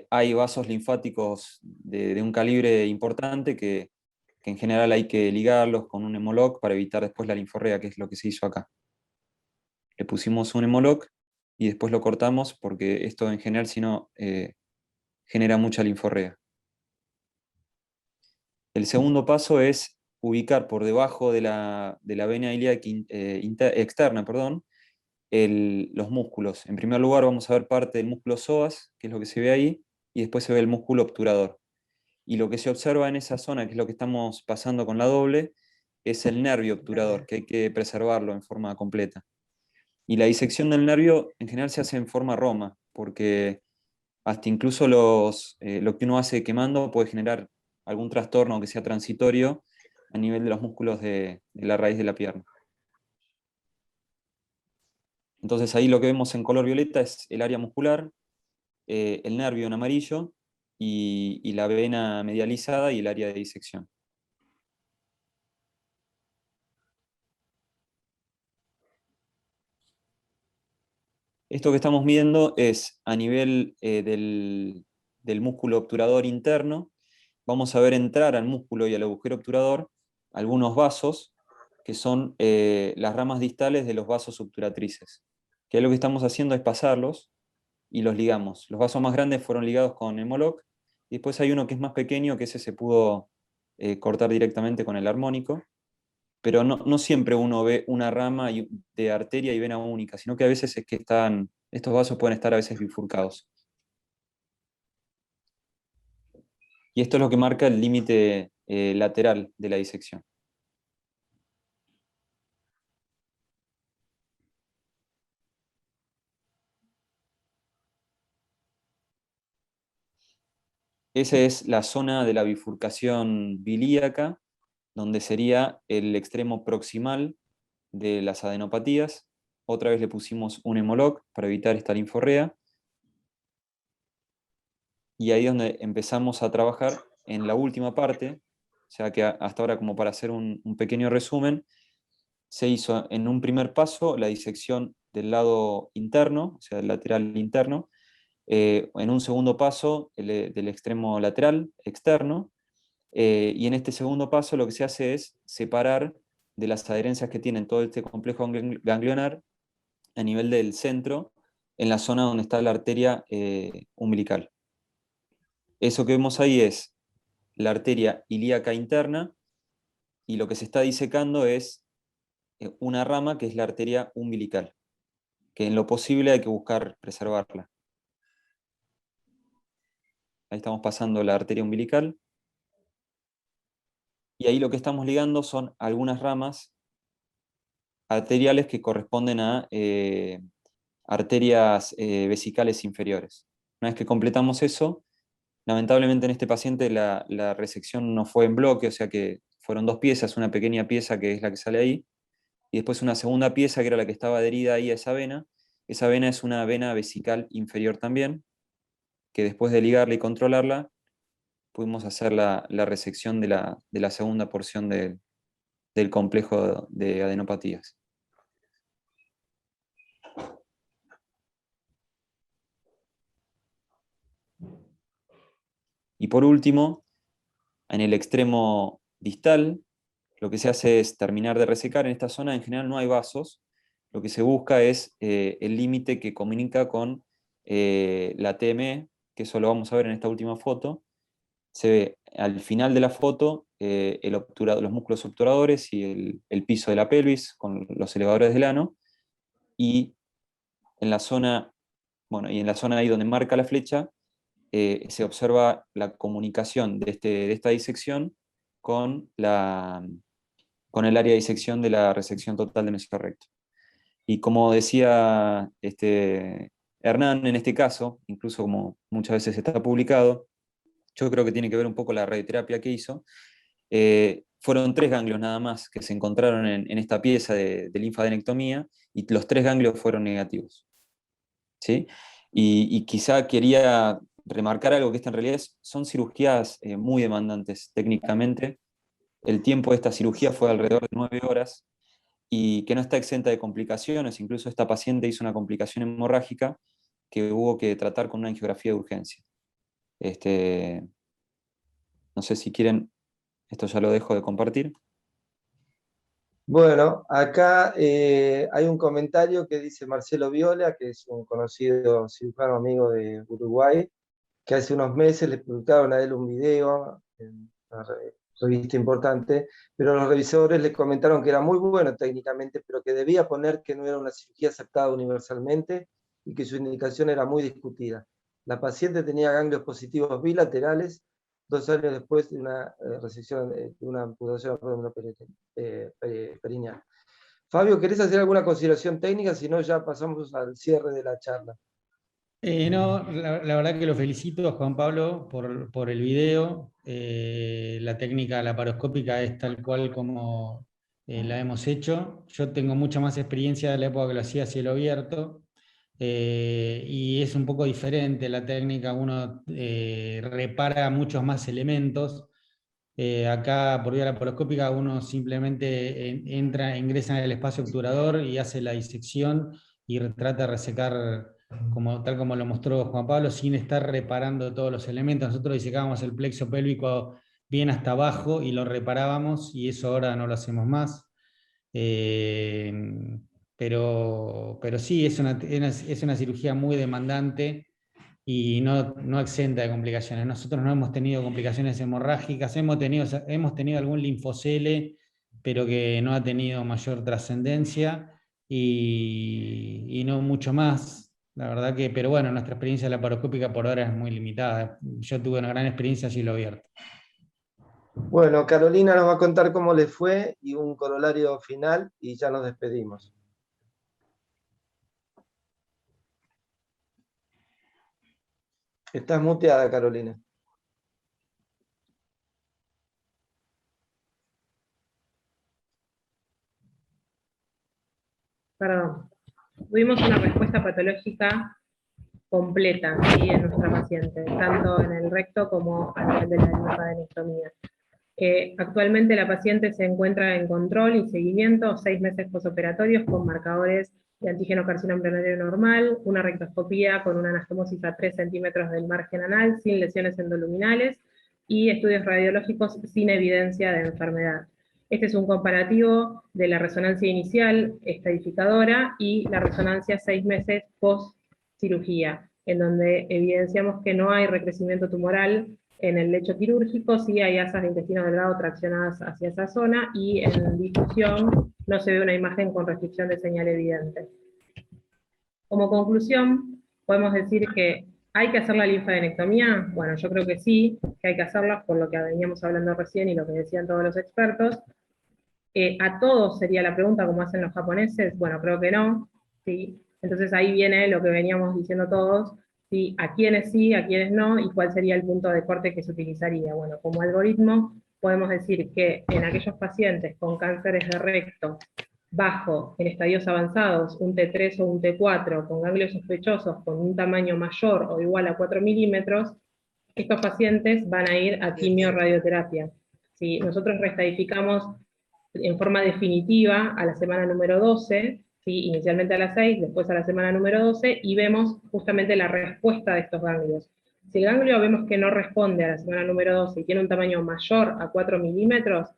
hay vasos linfáticos de un calibre importante que en general hay que ligarlos con un hemoloc para evitar después la linforrea, que es lo que se hizo acá. Le pusimos un hemoloc y después lo cortamos porque esto en general si no genera mucha linforrea. El segundo paso es ubicar por debajo de la vena ilíaca externa, perdón, los músculos. En primer lugar vamos a ver parte del músculo psoas, que es lo que se ve ahí, y después se ve el músculo obturador. Y lo que se observa en esa zona, que es lo que estamos pasando con la doble, es el nervio obturador, que hay que preservarlo en forma completa. Y la disección del nervio en general se hace en forma roma, porque hasta incluso lo que uno hace quemando puede generar algún trastorno que sea transitorio a nivel de los músculos de la raíz de la pierna. Entonces ahí lo que vemos en color violeta es el área muscular, el nervio en amarillo y la vena medializada y el área de disección. Esto que estamos midiendo es a nivel del músculo obturador interno. Vamos a ver entrar al músculo y al agujero obturador algunos vasos que son las ramas distales de los vasos obturatrices. Que lo que estamos haciendo es pasarlos y los ligamos. Los vasos más grandes fueron ligados con hemoloc y después hay uno que es más pequeño que ese se pudo cortar directamente con el armónico. pero no siempre uno ve una rama de arteria y vena única, sino que a veces es que estos vasos pueden estar a veces bifurcados. Y esto es lo que marca el límite lateral de la disección. Esa es la zona de la bifurcación bilíaca, donde sería el extremo proximal de las adenopatías. Otra vez le pusimos un hemolog para evitar esta linforrea. Y ahí es donde empezamos a trabajar en la última parte, o sea que hasta ahora, como para hacer un pequeño resumen, se hizo en un primer paso la disección del lado interno, o sea, del lateral interno, en un segundo paso del extremo lateral externo, y en este segundo paso lo que se hace es separar de las adherencias que tienen todo este complejo ganglionar a nivel del centro, en la zona donde está la arteria umbilical. Eso que vemos ahí es la arteria ilíaca interna, y lo que se está disecando es una rama que es la arteria umbilical, que en lo posible hay que buscar preservarla. Ahí estamos pasando la arteria umbilical, y ahí lo que estamos ligando son algunas ramas arteriales que corresponden a arterias vesicales inferiores. Una vez que completamos eso, lamentablemente en este paciente la resección no fue en bloque, o sea que fueron dos piezas, una pequeña pieza que es la que sale ahí, y después una segunda pieza que era la que estaba adherida ahí a esa vena. Esa vena es una vena vesical inferior también, que después de ligarla y controlarla, pudimos hacer la resección de la segunda porción del complejo de adenopatías. Y por último, en el extremo distal, lo que se hace es terminar de resecar. En esta zona en general no hay vasos. Lo que se busca es el límite que comunica con la TME, que eso lo vamos a ver en esta última foto. Se ve al final de la foto los músculos obturadores y el piso de la pelvis con los elevadores del ano. Y en la zona, bueno, y en la zona ahí donde marca la flecha, se observa la comunicación de esta disección con el área de disección de la resección total del mesorrecto. Y como decía Hernán, en este caso, incluso como muchas veces está publicado, yo creo que tiene que ver un poco la radioterapia que hizo. Fueron 3 ganglios nada más que se encontraron en esta pieza de linfadenectomía, y los 3 ganglios fueron negativos. ¿Sí? Y quizá quería remarcar algo, que en realidad son cirugías muy demandantes técnicamente. El tiempo de esta cirugía fue alrededor de 9 horas, y que no está exenta de complicaciones. Incluso esta paciente hizo una complicación hemorrágica que hubo que tratar con una angiografía de urgencia. No sé si quieren, esto ya lo dejo de compartir. Bueno, acá hay un comentario que dice Marcelo Viola, que es un conocido cirujano amigo de Uruguay, que hace unos meses le publicaron a él un video en una revista importante, pero los revisores le comentaron que era muy bueno técnicamente, pero que debía poner que no era una cirugía aceptada universalmente y que su indicación era muy discutida. La paciente tenía ganglios positivos bilaterales 2 años después de una resección, de una amputación perineal. Fabio, ¿querés hacer alguna consideración técnica? Si no, ya pasamos al cierre de la charla. No, la verdad que lo felicito a Juan Pablo por el video. La técnica laparoscópica es tal cual como la hemos hecho. Yo tengo mucha más experiencia de la época que lo hacía a cielo abierto, y es un poco diferente la técnica. Uno repara muchos más elementos. Acá por vía laparoscópica uno simplemente ingresa en el espacio obturador y hace la disección y trata de resecar tal como lo mostró Juan Pablo, sin estar reparando todos los elementos. Nosotros disecábamos el plexo pélvico bien hasta abajo y lo reparábamos, y eso ahora no lo hacemos más. Pero sí, es una cirugía muy demandante y no exenta de complicaciones. Nosotros no hemos tenido complicaciones hemorrágicas, hemos tenido algún linfocele pero que no ha tenido mayor trascendencia y no mucho más. La verdad que, pero bueno, nuestra experiencia laparoscópica por ahora es muy limitada. Yo tuve una gran experiencia a cielo abierto. Bueno, Carolina nos va a contar cómo le fue y un corolario final y ya nos despedimos. Estás muteada, Carolina. Perdón. Tuvimos una respuesta patológica completa, ¿sí?, en nuestra paciente, tanto en el recto como a nivel de la linfadenectomía. Actualmente la paciente se encuentra en control y seguimiento 6 meses posoperatorios con marcadores de antígeno carcinoma embrionario normal, una rectoscopía con una anastomosis a 3 centímetros del margen anal sin lesiones endoluminales y estudios radiológicos sin evidencia de enfermedad. Este es un comparativo de la resonancia inicial estadificadora y la resonancia 6 meses post cirugía, en donde evidenciamos que no hay recrecimiento tumoral en el lecho quirúrgico, sí hay asas de intestino delgado traccionadas hacia esa zona, y en difusión no se ve una imagen con restricción de señal evidente. Como conclusión, podemos decir que ¿hay que hacer la linfadenectomía? Bueno, yo creo que sí, que hay que hacerla, por lo que veníamos hablando recién y lo que decían todos los expertos. ¿A todos sería la pregunta, como hacen los japoneses? Bueno, creo que no, ¿sí? Entonces ahí viene lo que veníamos diciendo todos, ¿sí? A quiénes sí, a quiénes no, y cuál sería el punto de corte que se utilizaría. Bueno, como algoritmo podemos decir que en aquellos pacientes con cánceres de recto bajo, en estadios avanzados, un T3 o un T4, con ganglios sospechosos con un tamaño mayor o igual a 4 milímetros, estos pacientes van a ir a quimio-radioterapia. ¿Sí? Nosotros reestadificamos en forma definitiva a la semana número 12, ¿sí?, inicialmente a las 6, después a la semana número 12, y vemos justamente la respuesta de estos ganglios. Si el ganglio vemos que no responde a la semana número 12 y tiene un tamaño mayor a 4 milímetros,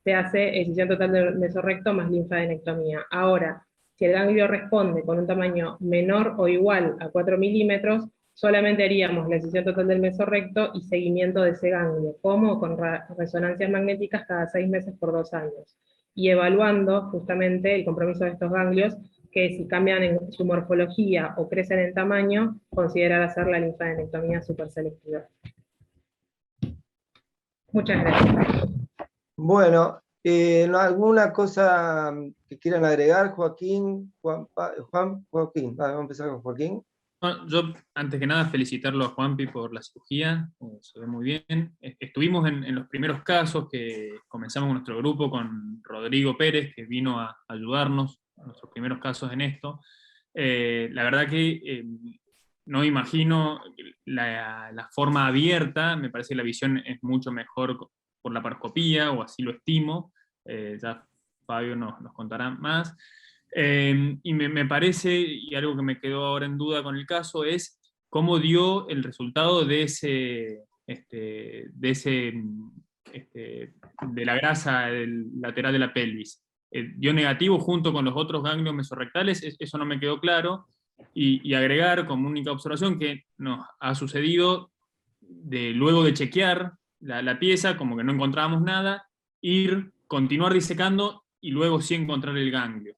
se hace excisión total del mesorrecto más linfadenectomía. Ahora, si el ganglio responde con un tamaño menor o igual a 4 milímetros, solamente haríamos la excisión total del mesorrecto y seguimiento de ese ganglio, como con resonancias magnéticas cada 6 meses por 2 años. Y evaluando justamente el compromiso de estos ganglios, que si cambian en su morfología o crecen en tamaño, considerar hacer la linfadenectomía superselectiva. Muchas gracias. Bueno, ¿alguna cosa que quieran agregar, Joaquín? Joaquín, vamos a empezar con Joaquín. Bueno, yo, antes que nada, felicitarlo a Juanpi por la cirugía, se ve muy bien. Estuvimos en los primeros casos que comenzamos nuestro grupo con Rodrigo Pérez, que vino a ayudarnos en nuestros primeros casos en esto. La verdad que no imagino la forma abierta, me parece que la visión es mucho mejor por la paroscopía, o así lo estimo. Ya Fabio nos contará más. Y me parece, y algo que me quedó ahora en duda con el caso, es cómo dio el resultado de la grasa lateral de la pelvis. Dio negativo junto con los otros ganglios mesorrectales, eso no me quedó claro, y agregar como única observación que nos ha sucedido luego de chequear la pieza, como que no encontrábamos nada, continuar disecando y luego sí encontrar el ganglio.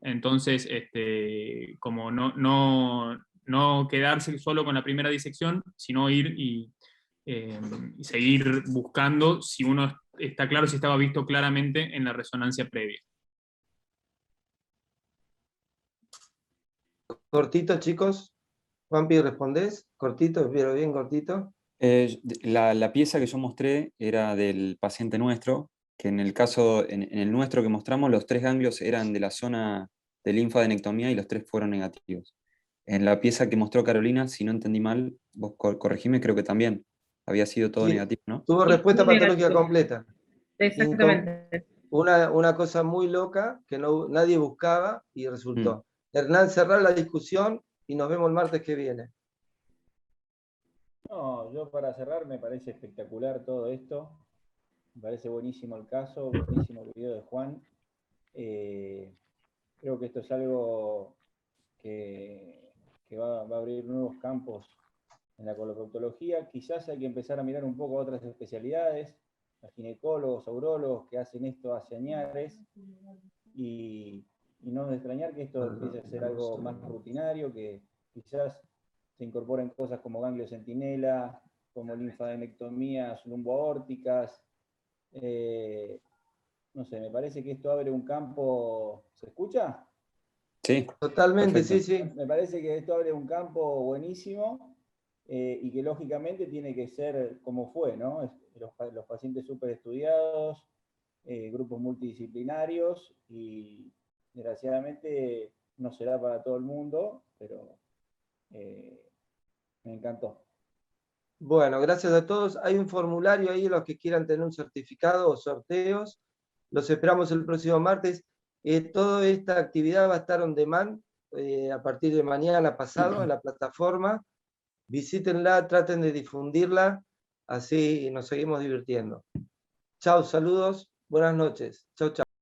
Entonces, como no quedarse solo con la primera disección, sino ir y seguir buscando si uno está claro si estaba visto claramente en la resonancia previa. Cortito, chicos. Juanpi, ¿respondés? Cortito, pero bien cortito. La pieza que yo mostré era del paciente nuestro, que en el caso, en el nuestro que mostramos, los 3 ganglios eran de la zona de linfadenectomía y los 3 fueron negativos. En la pieza que mostró Carolina, si no entendí mal, vos corregime, creo que también había sido todo Sí, negativo, ¿no? tuvo Sí, respuesta muy patológica negativo. completa. Exactamente. Una cosa muy loca que nadie buscaba y resultó. Hernán, cerrar la discusión y nos vemos el martes que viene. No, yo para cerrar me parece espectacular todo esto. Me parece buenísimo el caso, buenísimo el video de Juan. Creo que esto es algo que va a abrir nuevos campos en la coloproctología. Quizás hay que empezar a mirar un poco a otras especialidades. a ginecólogos, a urólogos que hacen esto hace años, y no de extrañar que esto empiece a ser algo más rutinario, que quizás se incorporen cosas como ganglio centinela, como linfadenectomías lumboaórticas. No sé, me parece que esto abre un campo. ¿Se escucha? Sí, Totalmente, perfecto. sí, sí. Me parece que esto abre un campo buenísimo, y que lógicamente tiene que ser como fue, ¿no? Los pacientes súper estudiados, grupos multidisciplinarios, y desgraciadamente no será para todo el mundo, pero me encantó. Bueno, gracias a todos. Hay un formulario ahí, los que quieran tener un certificado o sorteos. Los esperamos el próximo martes. Toda esta actividad va a estar on demand a partir de mañana pasado en la plataforma. Visítenla, traten de difundirla, así nos seguimos divirtiendo. Chao, saludos, buenas noches. Chao, chao.